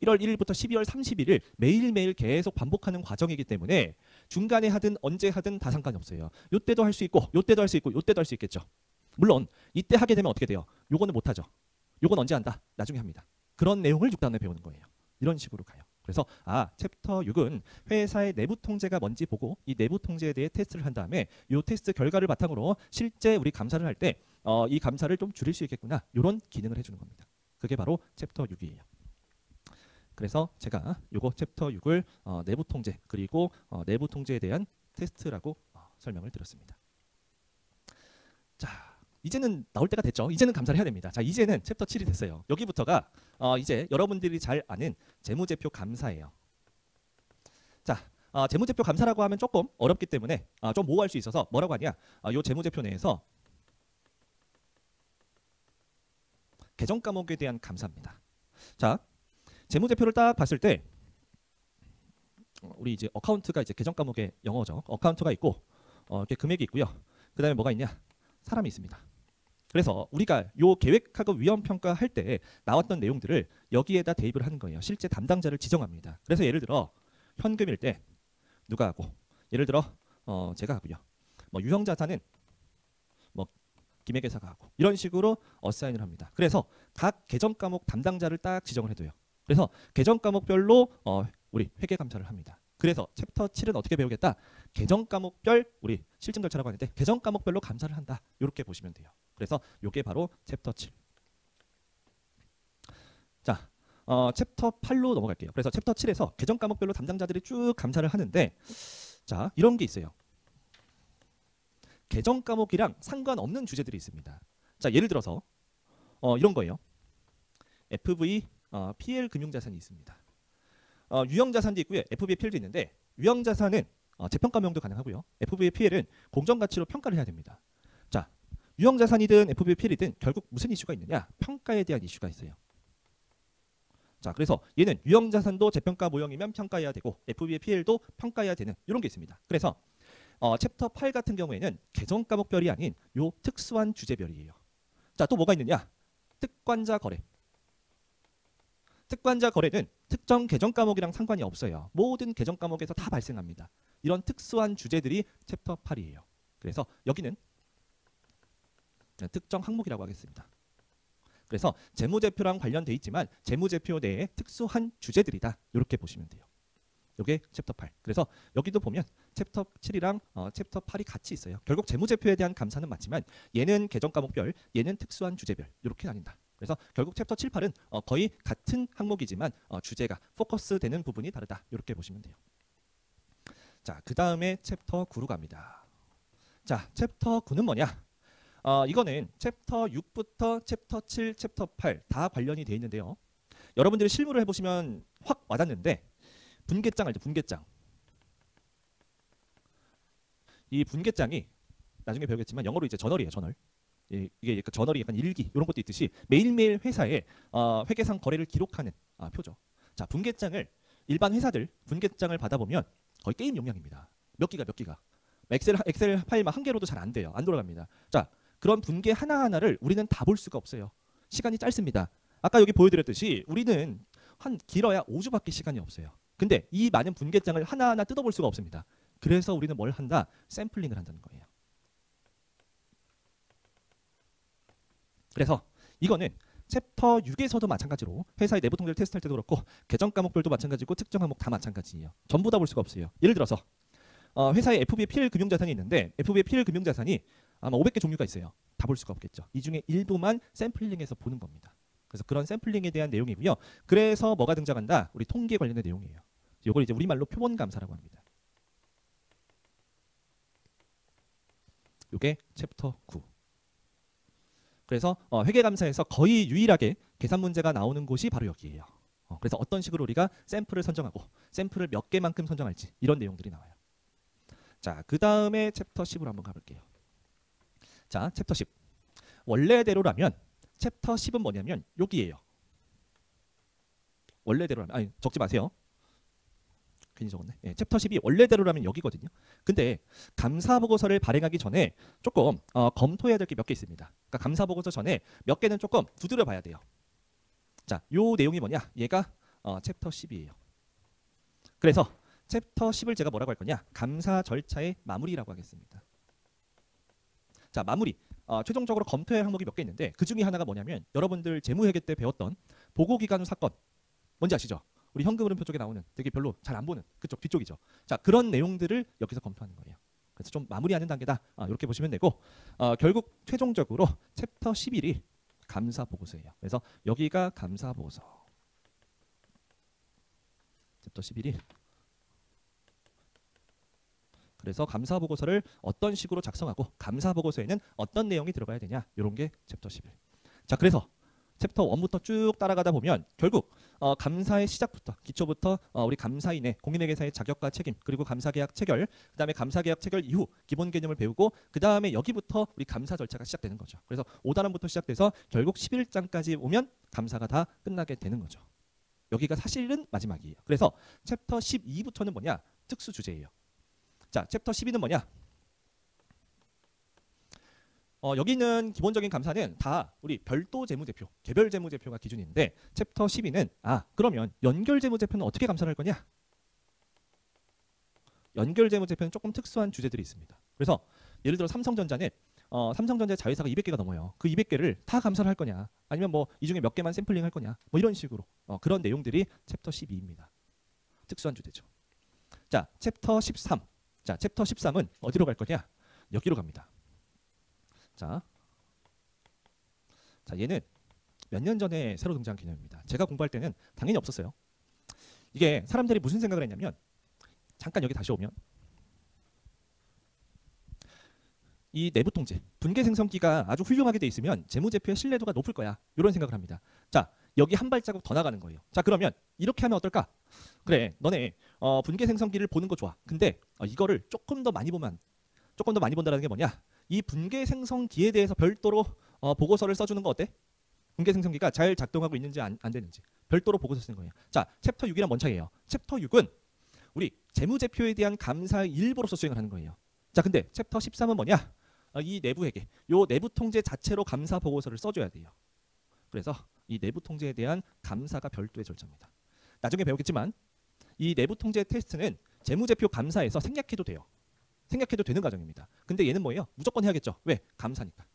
1월 1일부터 12월 31일 매일매일 계속 반복하는 과정이기 때문에 중간에 하든 언제 하든 다 상관이 없어요. 요때도 할 수 있고 요때도 할 수 있고 요때도 할 수 있겠죠. 물론 이때 하게 되면 어떻게 돼요? 요거는 못하죠. 요건 언제 한다? 나중에 합니다. 그런 내용을 6단원에 배우는 거예요. 이런 식으로 가요. 그래서 챕터 6은 회사의 내부 통제가 뭔지 보고 이 내부 통제에 대해 테스트를 한 다음에 이 테스트 결과를 바탕으로 실제 우리 감사를 할 때 이 감사를 좀 줄일 수 있겠구나. 이런 기능을 해주는 겁니다. 그게 바로 챕터 6이에요. 그래서 제가 요거 챕터 6을 내부 통제 그리고 내부 통제에 대한 테스트라고 설명을 드렸습니다. 자, 이제는 나올 때가 됐죠. 이제는 감사를 해야 됩니다. 자, 이제는 챕터 7이 됐어요. 여기부터가 이제 여러분들이 잘 아는 재무제표 감사예요. 자, 재무제표 감사라고 하면 조금 어렵기 때문에 좀 모호할 수 있어서 뭐라고 하냐? 요 재무제표 내에서 계정 과목에 대한 감사입니다. 자, 재무제표를 딱 봤을 때 우리 이제 어카운트가 이제 계정 과목의 영어죠. 어카운트가 있고 이렇게 금액이 있고요. 그다음에 뭐가 있냐? 사람이 있습니다. 그래서 우리가 요 계획하고 위험 평가할 때 나왔던 내용들을 여기에다 대입을 하는 거예요. 실제 담당자를 지정합니다. 그래서 예를 들어 현금일 때 누가 하고 예를 들어 제가 하고요. 뭐 유형자산은 뭐 김혜계사가 하고 이런 식으로 어사인을 합니다. 그래서 각 계정 과목 담당자를 딱 지정을 해둬요. 그래서 계정 과목별로 우리 회계 감사를 합니다. 그래서 챕터 7은 어떻게 배우겠다? 계정 과목별 우리 실증 절차라고 하는데 계정 과목별로 감사를 한다. 이렇게 보시면 돼요. 그래서 이게 바로 챕터 7. 자, 챕터 8로 넘어갈게요. 그래서 챕터 7에서 계정 과목별로 담당자들이 쭉 감사를 하는데 자, 이런 게 있어요. 계정 과목이랑 상관없는 주제들이 있습니다. 자, 예를 들어서 이런 거예요. FV PL 금융자산이 있습니다. 유형자산도 있고요. FV의 PL도 있는데 유형자산은 재평가명도 가능하고요. FV의 PL은 공정가치로 평가를 해야 됩니다. 자, 유형자산이든 FV의 PL이든 결국 무슨 이슈가 있느냐? 평가에 대한 이슈가 있어요. 자, 그래서 얘는 유형자산도 재평가 모형이면 평가해야 되고 FV의 PL도 평가해야 되는 이런 게 있습니다. 그래서 챕터 8 같은 경우에는 계정 과목별이 아닌 요 특수한 주제별이에요. 자, 또 뭐가 있느냐? 특관자 거래. 특관자 거래는 특정 계정 과목이랑 상관이 없어요. 모든 계정 과목에서 다 발생합니다. 이런 특수한 주제들이 챕터 8이에요. 그래서 여기는 특정 항목이라고 하겠습니다. 그래서 재무제표랑 관련돼 있지만 재무제표 내에 특수한 주제들이다. 이렇게 보시면 돼요. 이게 챕터 8. 그래서 여기도 보면 챕터 7이랑 챕터 8이 같이 있어요. 결국 재무제표에 대한 감사는 맞지만 얘는 계정 과목별, 얘는 특수한 주제별 이렇게 나뉜다. 그래서 결국 챕터 7, 8은 거의 같은 항목이지만 주제가 포커스 되는 부분이 다르다. 이렇게 보시면 돼요. 자, 그 다음에 챕터 9로 갑니다. 자, 챕터 9는 뭐냐? 이거는 챕터 6부터 챕터 7, 챕터 8 다 관련이 돼 있는데요. 여러분들이 실무를 해보시면 확 와닿는데 분계장 알죠? 분계장. 이 분계장이 나중에 배우겠지만 영어로 이제 저널이에요. 저널. 이게 약간 저널이 약간 일기 이런 것도 있듯이 매일매일 회사에 회계상 거래를 기록하는 표죠. 자, 분계장을 일반 회사들 분계장을 받아보면 거의 게임 용량입니다. 몇 기가. 엑셀 파일 한 개로도 잘 안 돼요. 안 돌아갑니다. 자, 그런 분계 하나하나를 우리는 다 볼 수가 없어요. 시간이 짧습니다. 아까 여기 보여드렸듯이 우리는 한 길어야 5주밖에 시간이 없어요. 근데 이 많은 분계장을 하나하나 뜯어볼 수가 없습니다. 그래서 우리는 뭘 한다? 샘플링을 한다는 거예요. 그래서 이거는 챕터 6에서도 마찬가지로 회사의 내부 통계를 테스트할 때도 그렇고 계정 과목별도 마찬가지고 특정 항목 다 마찬가지예요. 전부 다 볼 수가 없어요. 예를 들어서 회사에 FV의 PL 금융자산이 있는데 FV의 PL 금융자산이 아마 500개 종류가 있어요. 다 볼 수가 없겠죠. 이 중에 일부만 샘플링해서 보는 겁니다. 그래서 그런 샘플링에 대한 내용이고요. 그래서 뭐가 등장한다? 우리 통계 관련된 내용이에요. 이걸 이제 우리말로 표본 감사라고 합니다. 이게 챕터 9. 그래서 회계감사에서 거의 유일하게 계산 문제가 나오는 곳이 바로 여기예요. 그래서 어떤 식으로 우리가 샘플을 선정하고 샘플을 몇 개만큼 선정할지 이런 내용들이 나와요. 자, 그 다음에 챕터 10으로 한번 가볼게요. 자, 챕터 10. 원래대로라면 챕터 10은 뭐냐면 여기예요. 원래대로라면 적지 마세요. 괜히 적었네. 챕터 10이 원래대로라면 여기거든요. 근데 감사보고서를 발행하기 전에 조금 검토해야 될 게 몇 개 있습니다. 그러니까 감사보고서 전에 몇 개는 조금 두드려 봐야 돼요. 자, 요 내용이 뭐냐? 얘가 챕터 10이에요. 그래서 챕터 10을 제가 뭐라고 할 거냐? 감사 절차의 마무리라고 하겠습니다. 자, 마무리. 최종적으로 검토할 항목이 몇 개 있는데 그 중에 하나가 뭐냐면 여러분들 재무회계 때 배웠던 보고기간 사건 뭔지 아시죠? 우리 현금흐름표 쪽에 나오는 되게 별로 잘 안 보는 그쪽 뒤쪽이죠. 자, 그런 내용들을 여기서 검토하는 거예요. 그래서 좀 마무리하는 단계다. 이렇게 보시면 되고 결국 최종적으로 챕터 11이 감사 보고서예요. 그래서 여기가 감사 보고서. 챕터 11이 그래서 감사 보고서를 어떤 식으로 작성하고 감사 보고서에는 어떤 내용이 들어가야 되냐 이런 게 챕터 11. 자, 그래서 챕터 1부터 쭉 따라가다 보면 결국 감사의 시작부터 기초부터 우리 감사인의 공인회계사의 자격과 책임 그리고 감사계약 체결 그다음에 감사계약 체결 이후 기본 개념을 배우고 그다음에 여기부터 우리 감사 절차가 시작되는 거죠. 그래서 5단원부터 시작돼서 결국 11장까지 오면 감사가 다 끝나게 되는 거죠. 여기가 사실은 마지막이에요. 그래서 챕터 12부터는 뭐냐? 특수 주제예요. 자, 챕터 12는 뭐냐? 여기는 기본적인 감사는 다 우리 별도 재무제표, 개별 재무제표가 기준인데 챕터 12는 그러면 연결 재무제표는 어떻게 감사를 할 거냐? 연결 재무제표는 조금 특수한 주제들이 있습니다. 그래서 예를 들어 삼성전자는 삼성전자 자회사가 200개가 넘어요. 그 200개를 다 감사를 할 거냐? 아니면 뭐 이 중에 몇 개만 샘플링 할 거냐? 뭐 이런 식으로 그런 내용들이 챕터 12입니다. 특수한 주제죠. 자, 챕터 13. 자, 챕터 13은 어디로 갈 거냐? 여기로 갑니다. 자, 얘는 몇 년 전에 새로 등장한 개념입니다. 제가 공부할 때는 당연히 없었어요. 이게 사람들이 무슨 생각을 했냐면, 잠깐 여기 다시 오면 이 내부 통제, 분계 생성기가 아주 훌륭하게 돼 있으면 재무제표의 신뢰도가 높을 거야. 이런 생각을 합니다. 자, 여기 한 발자국 더 나가는 거예요. 자, 그러면 이렇게 하면 어떨까? 그래, 너네 분계 생성기를 보는 거 좋아. 근데 이거를 조금 더 많이 본다는 게 뭐냐? 이 분계 생성기에 대해서 별도로 보고서를 써주는 거 어때? 분계 생성기가 잘 작동하고 있는지 안 되는지 별도로 보고서 쓰는 거예요. 자, 챕터 6이랑 뭔 차이예요? 챕터 6은 우리 재무제표에 대한 감사의 일부로서 수행을 하는 거예요. 자, 근데 챕터 13은 뭐냐? 이 내부 회계, 요 내부 통제 자체로 감사 보고서를 써줘야 돼요. 그래서 이 내부 통제에 대한 감사가 별도의 절차입니다. 나중에 배우겠지만 이 내부 통제 테스트는 재무제표 감사에서 생략해도 돼요. 생략해도 되는 과정입니다. 근데 얘는 뭐예요? 무조건 해야겠죠. 왜? 감사니까.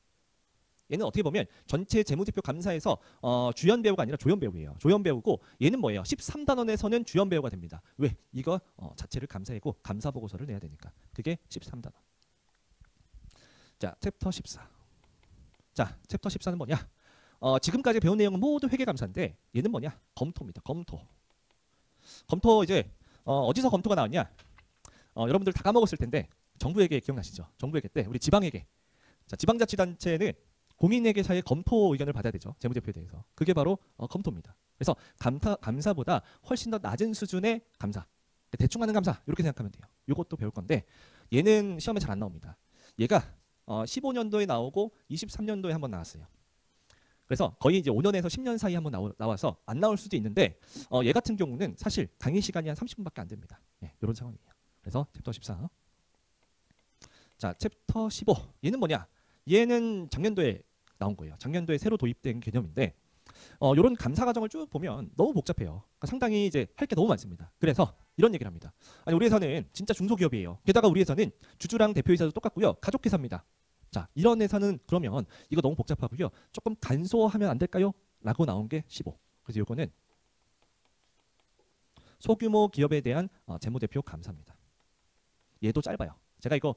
얘는 어떻게 보면 전체 재무제표 감사에서 주연 배우가 아니라 조연 배우예요. 조연 배우고 얘는 뭐예요? 13단원에서는 주연 배우가 됩니다. 왜? 이거 자체를 감사하고 감사 보고서를 내야 되니까. 그게 13단원. 자, 챕터 14. 자, 챕터 14는 뭐냐? 지금까지 배운 내용은 모두 회계감사인데 얘는 뭐냐? 검토입니다. 검토. 검토 이제 어디서 검토가 나왔냐? 여러분들 다 까먹었을 텐데 정부회계 기억나시죠? 정부회계 때 우리 지방회계. 자, 지방자치단체는 공인회계사의 검토 의견을 받아야 되죠. 재무제표에 대해서. 그게 바로 검토입니다. 그래서 감사보다 훨씬 더 낮은 수준의 감사. 대충 하는 감사 이렇게 생각하면 돼요. 이것도 배울 건데 얘는 시험에 잘 안 나옵니다. 얘가 15년도에 나오고 23년도에 한번 나왔어요. 그래서 거의 이제 5년에서 10년 사이 한번 나와서 안 나올 수도 있는데 얘 같은 경우는 사실 강의 시간이 한 30분밖에 안 됩니다. 예, 이런 상황이에요. 그래서 챕터 14. 자, 챕터 15. 얘는 뭐냐? 얘는 작년도에 나온 거예요. 작년도에 새로 도입된 개념인데 이런 감사 과정을 쭉 보면 너무 복잡해요. 그러니까 상당히 이제 할 게 너무 많습니다. 그래서 이런 얘기를 합니다. 아니, 우리 회사는 진짜 중소기업이에요. 게다가 우리 회사는 주주랑 대표이사도 똑같고요. 가족회사입니다. 자, 이런 회사는 그러면 이거 너무 복잡하고요. 조금 간소화하면 안 될까요? 라고 나온 게 15. 그래서 이거는 소규모 기업에 대한 재무대표 감사입니다. 얘도 짧아요. 제가 이거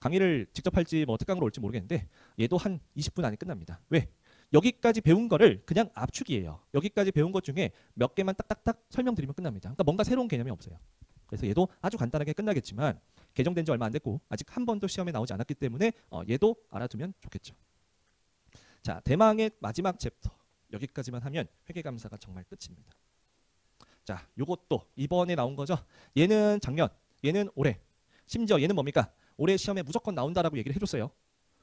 강의를 직접 할지 뭐 특강으로 올지 모르겠는데 얘도 한 20분 안에 끝납니다. 왜? 여기까지 배운 거를 그냥 압축이에요. 여기까지 배운 것 중에 몇 개만 딱딱딱 설명드리면 끝납니다. 그러니까 뭔가 새로운 개념이 없어요. 그래서 얘도 아주 간단하게 끝나겠지만 개정된 지 얼마 안 됐고 아직 한 번도 시험에 나오지 않았기 때문에 얘도 알아두면 좋겠죠. 자, 대망의 마지막 챕터. 여기까지만 하면 회계감사가 정말 끝입니다. 자, 요것도 이번에 나온 거죠. 얘는 작년, 얘는 올해. 심지어 얘는 뭡니까? 올해 시험에 무조건 나온다라고 얘기를 해줬어요.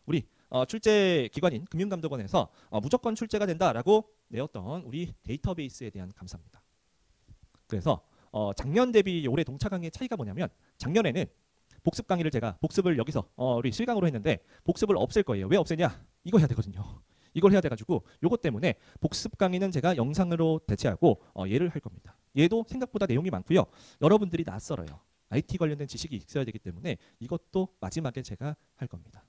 우리 출제 기관인 금융감독원에서 무조건 출제가 된다라고 내었던 우리 데이터베이스에 대한 감사입니다. 그래서 작년 대비 올해 동차 강의의 차이가 뭐냐면 작년에는 복습 강의를 제가 복습을 여기서 우리 실강으로 했는데 복습을 없앨 거예요. 왜 없애냐? 이거 해야 되거든요. 이걸 해야 돼가지고 요것 때문에 복습 강의는 제가 영상으로 대체하고 얘를 할 겁니다. 얘도 생각보다 내용이 많고요. 여러분들이 낯설어요. IT 관련된 지식이 있어야 되기 때문에 이것도 마지막에 제가 할 겁니다.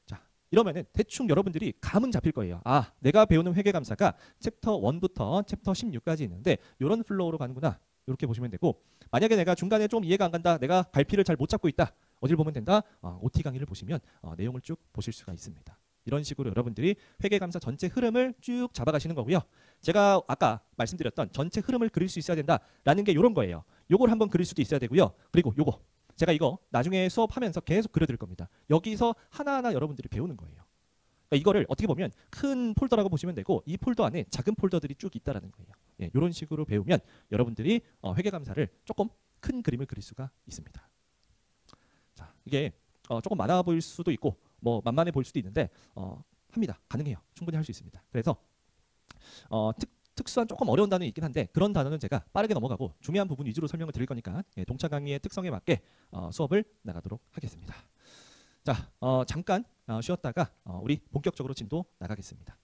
자, 이러면은 대충 여러분들이 감은 잡힐 거예요. 아, 내가 배우는 회계감사가 챕터 1부터 챕터 16까지 있는데 이런 플로우로 가는구나. 이렇게 보시면 되고, 만약에 내가 중간에 좀 이해가 안 간다, 내가 갈피를 잘 못 잡고 있다, 어딜 보면 된다? OT 강의를 보시면 내용을 쭉 보실 수가 있습니다. 이런 식으로 여러분들이 회계감사 전체 흐름을 쭉 잡아가시는 거고요. 제가 아까 말씀드렸던 전체 흐름을 그릴 수 있어야 된다라는 게 이런 거예요. 요걸 한번 그릴 수도 있어야 되고요. 그리고 요거 제가 이거 나중에 수업하면서 계속 그려드릴 겁니다. 여기서 하나하나 여러분들이 배우는 거예요. 그러니까 이거를 어떻게 보면 큰 폴더라고 보시면 되고 이 폴더 안에 작은 폴더들이 쭉 있다라는 거예요. 예, 이런 식으로 배우면 여러분들이 회계감사를 조금 큰 그림을 그릴 수가 있습니다. 자, 이게 조금 많아 보일 수도 있고 뭐 만만해 보일 수도 있는데 합니다. 가능해요. 충분히 할 수 있습니다. 그래서 특수한 조금 어려운 단어는 있긴 한데 그런 단어는 제가 빠르게 넘어가고 중요한 부분 위주로 설명을 드릴 거니까 동차 강의의 특성에 맞게 수업을 나가도록 하겠습니다. 자, 잠깐 쉬었다가 우리 본격적으로 진도 나가겠습니다.